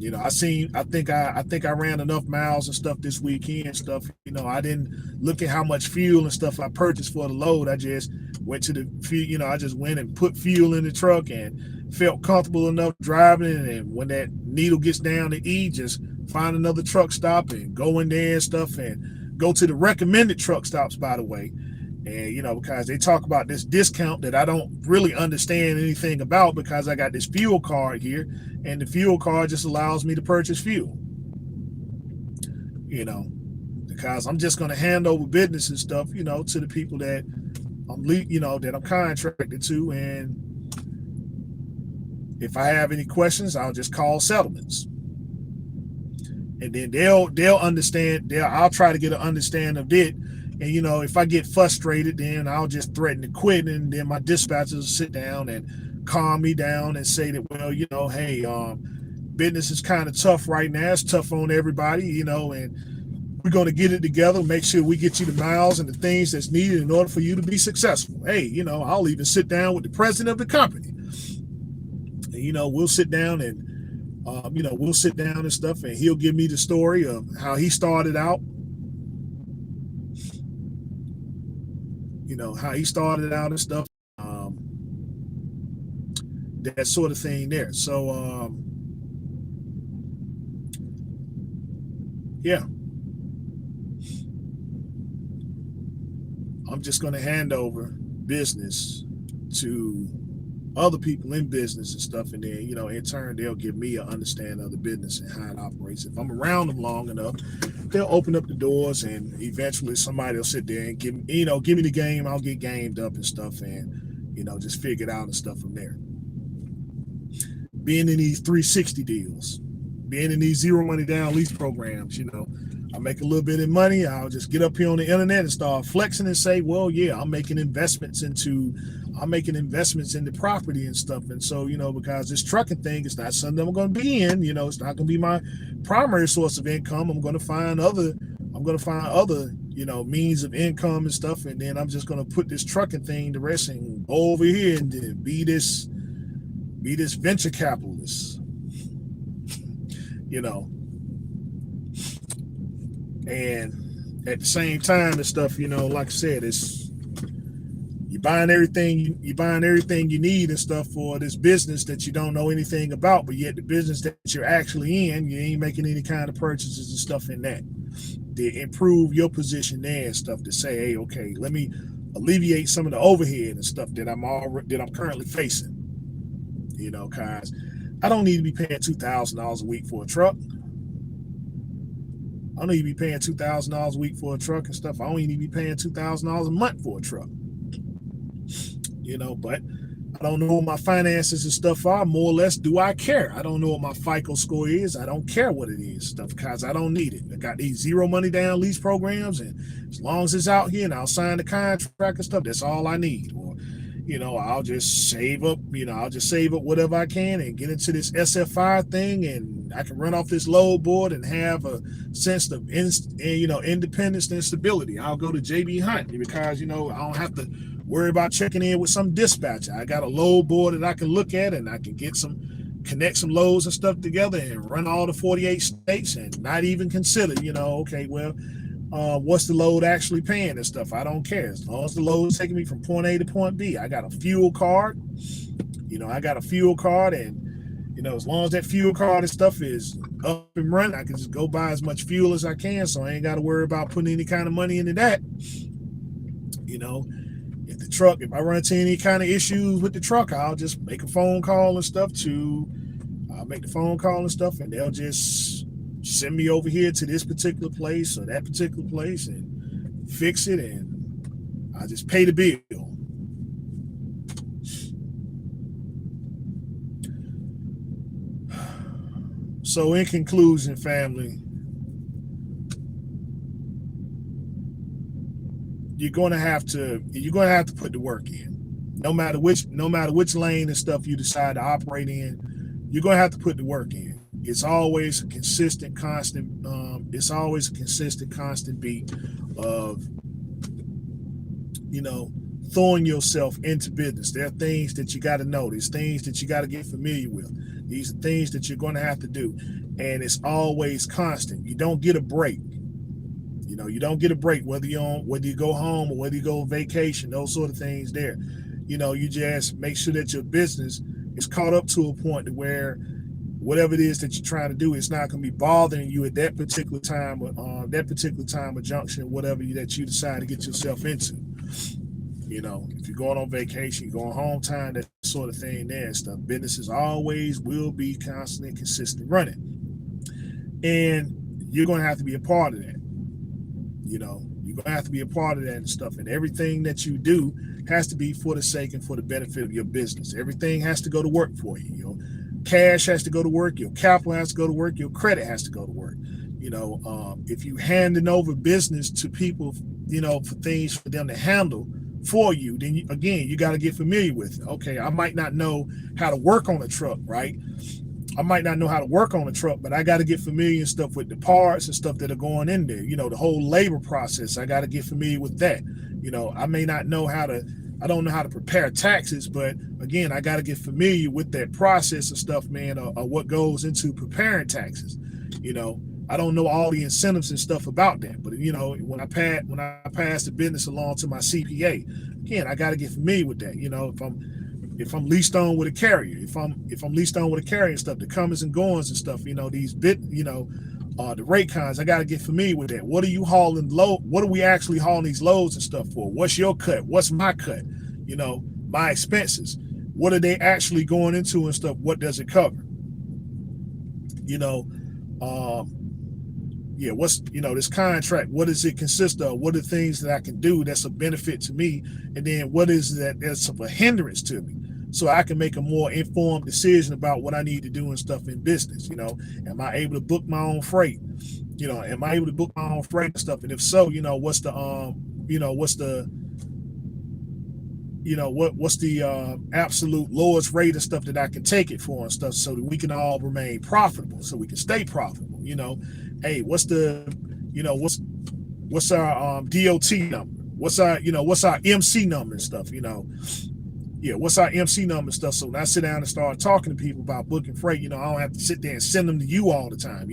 I think I ran enough miles and stuff this weekend and stuff. I didn't look at how much fuel and stuff I purchased for the load. I just went to the fuel, I just went and put fuel in the truck and felt comfortable enough driving it. And when that needle gets down to E, just find another truck stop and go in there and stuff, and go to the recommended truck stops, by the way. And, because they talk about this discount that I don't really understand anything about, because I got this fuel card here, and the fuel card just allows me to purchase fuel, because I'm just going to hand over business and stuff, to the people that that I'm contracted to. And if I have any questions, I'll just call settlements. And then they'll understand. I'll try to get an understanding of it. And, if I get frustrated, then I'll just threaten to quit. And then my dispatchers will sit down and calm me down and say that, well, hey, business is kind of tough right now. It's tough on everybody, and we're going to get it together, make sure we get you the miles and the things that's needed in order for you to be successful. Hey, I'll even sit down with the president of the company. And, we'll sit down and, we'll sit down and stuff, and he'll give me the story of how he started out. How he started out and stuff, that sort of thing there. So, yeah, I'm just going to hand over business to other people in business and stuff, and then, you know, in turn they'll give me an understanding of the business and how it operates. If I'm around them long enough, they'll open up the doors, and eventually somebody will sit there and give me the game. I'll get gamed up and stuff, and, you know, just figure it out and stuff from there. Being in these 360 deals, being in these zero money down lease programs, you know, I make a little bit of money. I'll just get up here on the internet and start flexing and say, well, yeah, I'm making investments into property and stuff. And so, you know, because this trucking thing is not something I'm going to be in, you know, it's not going to be my primary source of income. I'm going to find other, you know, means of income and stuff. And then I'm just going to put this trucking thing to rest and go over here and be this venture capitalist, you know. And at the same time and stuff, you know, like I said, it's you're buying everything you need and stuff for this business that you don't know anything about, but yet the business that you're actually in, you ain't making any kind of purchases and stuff in that. To improve your position there and stuff, to say, hey, okay, let me alleviate some of the overhead and stuff that I'm currently facing. You know, cause I don't need to be paying $2,000 a week for a truck. I don't need to be paying $2,000 a week for a truck and stuff. I don't need to be paying $2,000 a month for a truck. You know, but I don't know what my finances and stuff are. More or less, do I care? I don't know what my FICO score is. I don't care what it is, stuff, because I don't need it. I got these zero money down lease programs, and as long as it's out here and I'll sign the contract and stuff, that's all I need. Or, you know, I'll just save up, whatever I can and get into this SFI thing, and I can run off this load board and have a sense of, independence and stability. I'll go to JB Hunt because, you know, I don't have to worry about checking in with some dispatcher. I got a load board that I can look at, and I can connect some loads and stuff together and run all the 48 states and not even consider, you know, okay, well, what's the load actually paying and stuff. I don't care. As long as the load is taking me from point A to point B. I got a fuel card. You know, and, you know, as long as that fuel card and stuff is up and running, I can just go buy as much fuel as I can, so I ain't got to worry about putting any kind of money into that. You know, if I run into any kind of issues with the truck, I'll just make a phone call and stuff and they'll just send me over here to this particular place or that particular place and fix it, and I just pay the bill. So in conclusion, family, you're going to have to put the work in. No matter which lane and stuff you decide to operate in, you're going to have to put the work in. It's always a consistent, constant beat of, you know, throwing yourself into business. There are things that you got to know. There's things that you got to get familiar with. These are things that you're going to have to do. And it's always constant. You don't get a break. You know, you don't get a break, whether you go home or whether you go on vacation, those sort of things there. You know, you just make sure that your business is caught up to a point to where whatever it is that you're trying to do, it's not going to be bothering you at that particular time or junction, whatever that you decide to get yourself into. You know, if you're going on vacation, you're going home time, that sort of thing there and stuff. Businesses always will be constant and consistent running. And you're going to have to be a part of that. You know, you're going to have to be a part of that and stuff. And everything that you do has to be for the sake and for the benefit of your business. Everything has to go to work for you. You know, cash has to go to work. Your capital has to go to work. Your credit has to go to work. You know, if you handing over business to people, you know, for things for them to handle for you, then you got to get familiar with it. Okay, I might not know how to work on a truck, right? I might not know how to work on a truck, but I got to get familiar and stuff with the parts and stuff that are going in there. You know, the whole labor process, I got to get familiar with that. You know, I don't know how to prepare taxes, but again, I got to get familiar with that process and stuff, man, or what goes into preparing taxes. You know, I don't know all the incentives and stuff about that, but you know, when I pass the business along to my CPA, again, I got to get familiar with that. You know, if I'm leased on with a carrier, if I'm leased on with a carrier and stuff, the comings and goings and stuff, you know, the Raycons, I got to get familiar with that. What are you hauling load? What are we actually hauling these loads and stuff for? What's your cut? What's my cut? You know, my expenses. what are they actually going into and stuff? What does it cover? You know, yeah, what's, this contract, what does it consist of? What are the things that I can do that's a benefit to me? And then what is that's a hindrance to me? So I can make a more informed decision about what I need to do and stuff in business. Am I able to book my own freight? Am I able to book my own freight and stuff? And if so, what's the what's the absolute lowest rate of stuff that I can take it for and stuff, so that we can all remain profitable, so we can stay profitable. Hey, what's our DOT number? What's our MC number and stuff? What's our MC number and stuff? So when I sit down and start talking to people about booking freight, I don't have to sit there and send them to you all the time.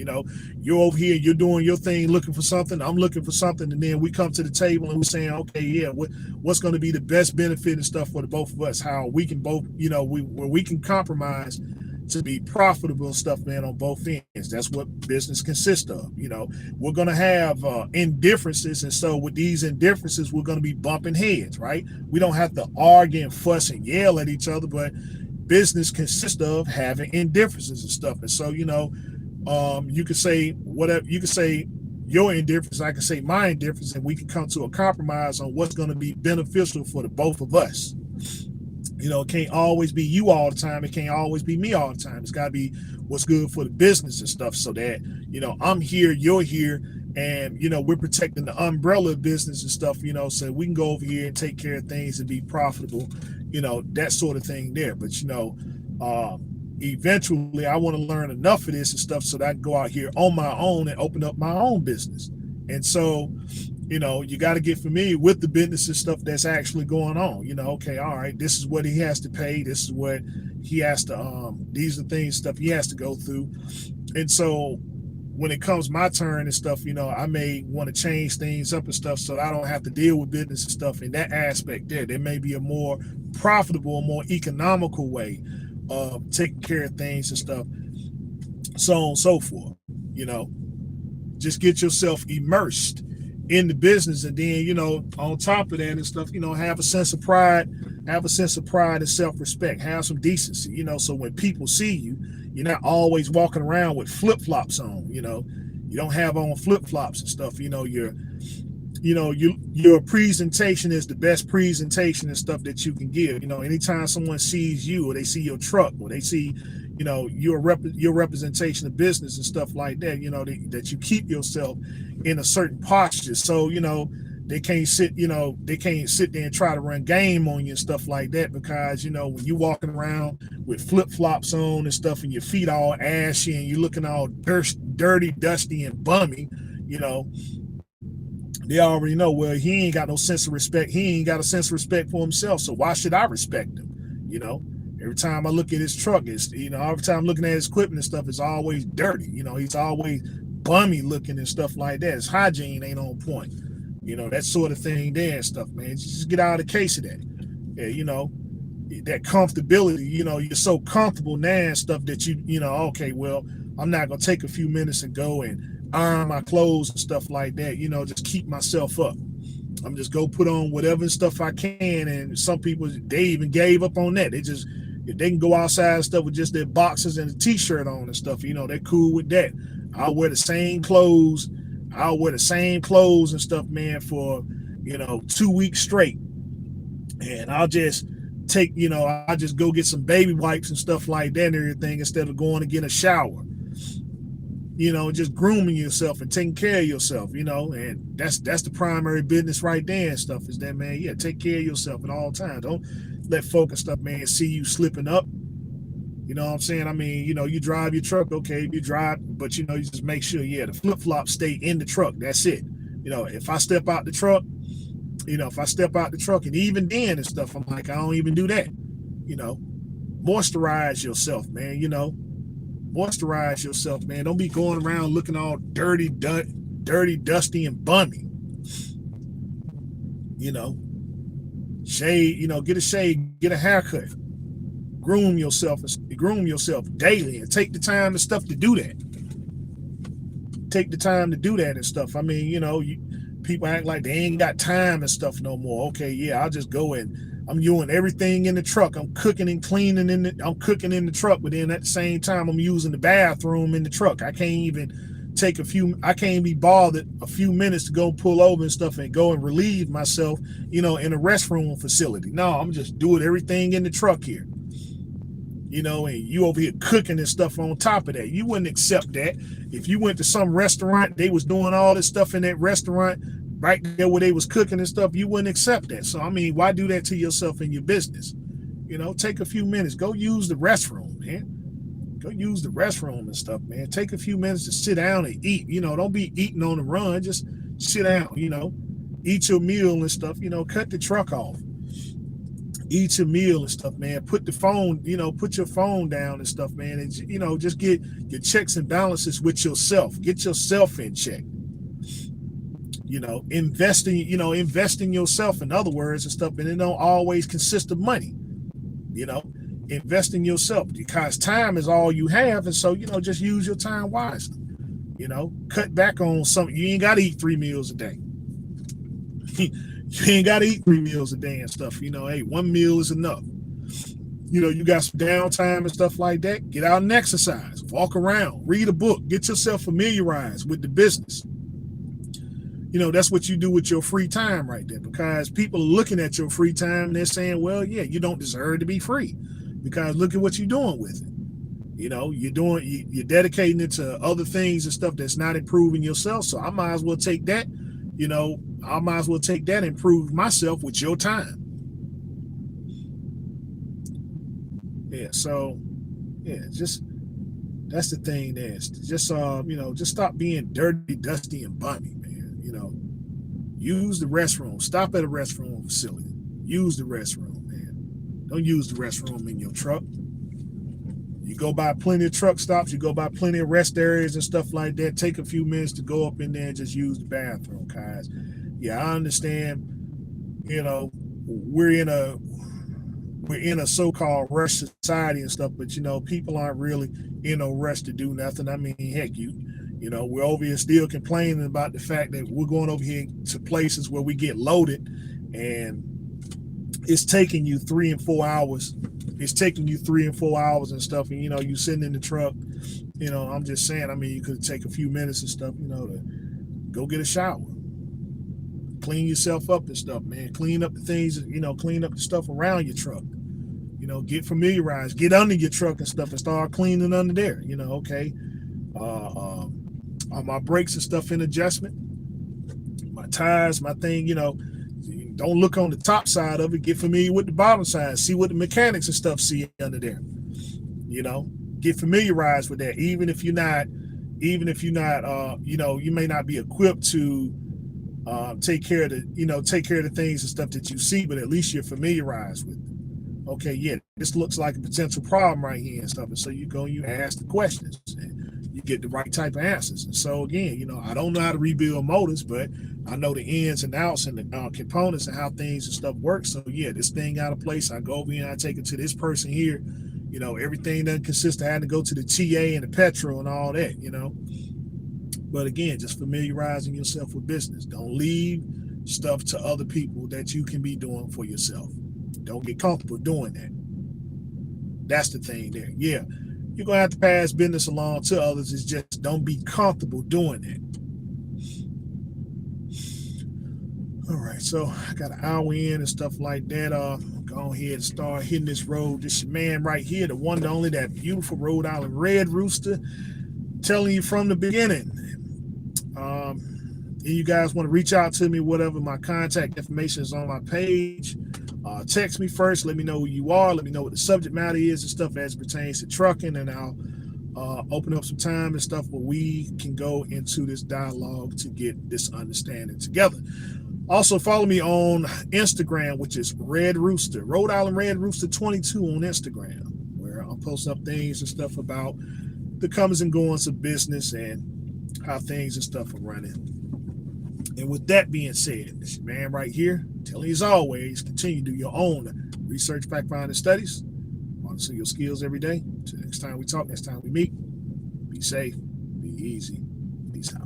You're over here, you're doing your thing, looking for something, I'm looking for something, and then we come to the table and we're saying, okay, yeah, what's going to be the best benefit and stuff for the both of us? How we can both, where we can compromise to be profitable and stuff, man, on both ends. That's what business consists of. We're going to have indifferences, and so with these indifferences, we're going to be bumping heads, right? We don't have to argue and fuss and yell at each other, but business consists of having indifferences and stuff. And so, you could say whatever, you could say your indifference, I can say my indifference, and we can come to a compromise on what's going to be beneficial for the both of us. It can't always be you all the time. It can't always be me all the time. It's got to be what's good for the business and stuff, so that, I'm here, you're here, and, we're protecting the umbrella of business and stuff, so we can go over here and take care of things and be profitable, that sort of thing there. But, eventually I want to learn enough of this and stuff so that I can go out here on my own and open up my own business. And so, you got to get familiar with the business and stuff that's actually going on. Okay, all right, this is what he has to pay. This is what he has to, these are things, stuff he has to go through. And so when it comes my turn and stuff, I may want to change things up and stuff so I don't have to deal with business and stuff in that aspect there. There may be a more profitable, more economical way of taking care of things and stuff, so on and so forth. Just get yourself immersed in the business, and then, on top of that and stuff, have a sense of pride, and self-respect, have some decency, so when people see you, you're not always walking around with flip-flops on. You don't have on flip-flops and stuff. Your presentation is the best presentation and stuff that you can give. Anytime someone sees you, or they see your truck, or they see, your representation of business and stuff like that, that you keep yourself in a certain posture, so they can't sit there and try to run game on you and stuff like that, because when you walking around with flip-flops on and stuff, and your feet all ashy, and you're looking all dirty, dusty, and bummy, they already know, well, he ain't got no sense of respect. He ain't got a sense of respect for himself, so why should I respect him? Every time I look at his truck, it's, every time I'm looking at his equipment and stuff, it's always dirty. He's always bummy looking and stuff like that. His hygiene ain't on point. That sort of thing there and stuff, man. Just get out of the case of that. Yeah, that comfortability, you're so comfortable now and stuff that okay, well, I'm not going to take a few minutes and go and iron my clothes and stuff like that, just keep myself up. I'm just go put on whatever stuff I can. And some people, they even gave up on that. If they can go outside and stuff with just their boxers and a t-shirt on and stuff, they're cool with that. I'll wear the same clothes. And stuff, man, for, 2 weeks straight. And I'll just take, I'll just go get some baby wipes and stuff like that and everything, instead of going to get a shower. Just grooming yourself and taking care of yourself, and that's the primary business right there and stuff, is that, man, yeah, take care of yourself at all times. Don't let folk and stuff, man, see you slipping up. You know what I'm saying? I mean, you drive your truck, okay, you drive, but you just make sure, yeah, the flip-flops stay in the truck. That's it. If I step out the truck, and even then and stuff, I'm like, I don't even do that. Moisturize yourself, man. Moisturize yourself, man. Don't be going around looking all dirty, dusty, and bummy. Shave, get a shave, get a haircut. Groom yourself daily, and take the time and stuff to do that. Take the time to do that and stuff. I mean, people act like they ain't got time and stuff no more. Okay, yeah, I'll just go and I'm doing everything in the truck. I'm cooking and cleaning I'm cooking in the truck, but then at the same time, I'm using the bathroom in the truck. I can't be bothered a few minutes to go pull over and stuff and go and relieve myself, in a restroom facility. No, I'm just doing everything in the truck here. And you over here cooking and stuff on top of that. You wouldn't accept that. If you went to some restaurant, they was doing all this stuff in that restaurant right there where they was cooking and stuff, you wouldn't accept that. So, I mean, why do that to yourself in your business? Take a few minutes. Go use the restroom, man. Go use the restroom and stuff, man. Take a few minutes to sit down and eat. Don't be eating on the run. Just sit down, eat your meal and stuff, cut the truck off. Eat your meal and stuff, man. Put your phone down and stuff, man. And, just get your checks and balances with yourself. Get yourself in check. Invest in yourself, in other words, and stuff. And it don't always consist of money. Invest in yourself, because time is all you have. And so, just use your time wisely. Cut back on something. You ain't got to eat 3 meals a day. You ain't got to eat 3 meals a day and stuff. Hey, 1 meal is enough. You got some downtime and stuff like that. Get out and exercise. Walk around. Read a book. Get yourself familiarized with the business. That's what you do with your free time right there, because people are looking at your free time and they're saying, well, yeah, you don't deserve to be free, because look at what you're doing with it. You're dedicating it to other things and stuff that's not improving yourself. So I might as well take that, and improve myself with your time. Yeah. So yeah, that's the thing there. Just stop being dirty, dusty, and bummy, man. Use the restroom. Stop at a restroom facility. Use the restroom, man. Don't use the restroom in your truck. You go by plenty of truck stops. You go by plenty of rest areas and stuff like that. Take a few minutes to go up in there and just use the bathroom, guys. Yeah, I understand. We're in a so-called rush society and stuff, but people aren't really in a rush to do nothing. I mean, heck, we're over here still complaining about the fact that we're going over here to places where we get loaded, and it's taking you 3 and 4 hours. It's taking you 3 and 4 hours and stuff, and you sitting in the truck. I'm just saying. I mean, you could take a few minutes and stuff, to go get a shower, clean yourself up and stuff, man. Clean up the things, clean up the stuff around your truck. Get familiarized, get under your truck and stuff, and start cleaning under there. Okay. My brakes and stuff in adjustment, my tires, my thing, don't look on the top side of it. Get familiar with the bottom side. See what the mechanics and stuff see under there. Get familiarized with that. Even if you're not, you may not be equipped to take care of the things and stuff that you see, but at least you're familiarized with them. Okay, yeah, this looks like a potential problem right here and stuff. And so you go, you ask the questions, and you get the right type of answers. And so again, I don't know how to rebuild motors, but I know the ins and outs and the components and how things and stuff work. So yeah, this thing out of place, I go over here and I take it to this person here. Everything doesn't consist of having to go to the TA and the petrol and all that, But again, just familiarizing yourself with business. Don't leave stuff to other people that you can be doing for yourself. Don't get comfortable doing that. That's the thing there. Yeah, you're going to have to pass business along to others. It's just don't be comfortable doing that. All right, so I got an hour in and stuff like that. Go ahead and start hitting this road. This your man right here, the one and only, that beautiful Rhode Island Red Rooster, telling you from the beginning. If you guys want to reach out to me, whatever, my contact information is on my page. Text me first. Let me know who you are. Let me know what the subject matter is and stuff as it pertains to trucking, and I'll open up some time and stuff where we can go into this dialogue to get this understanding together. Also, follow me on Instagram, which is Red Rooster, Rhode Island Red Rooster 22 on Instagram, where I'll post up things and stuff about the comings and goings of business and how things and stuff are running. And with that being said, this man right here, telling you as always, continue to do your own research, fact finding studies, monitor your skills every day. Until next time we talk, next time we meet, be safe, be easy, peace out.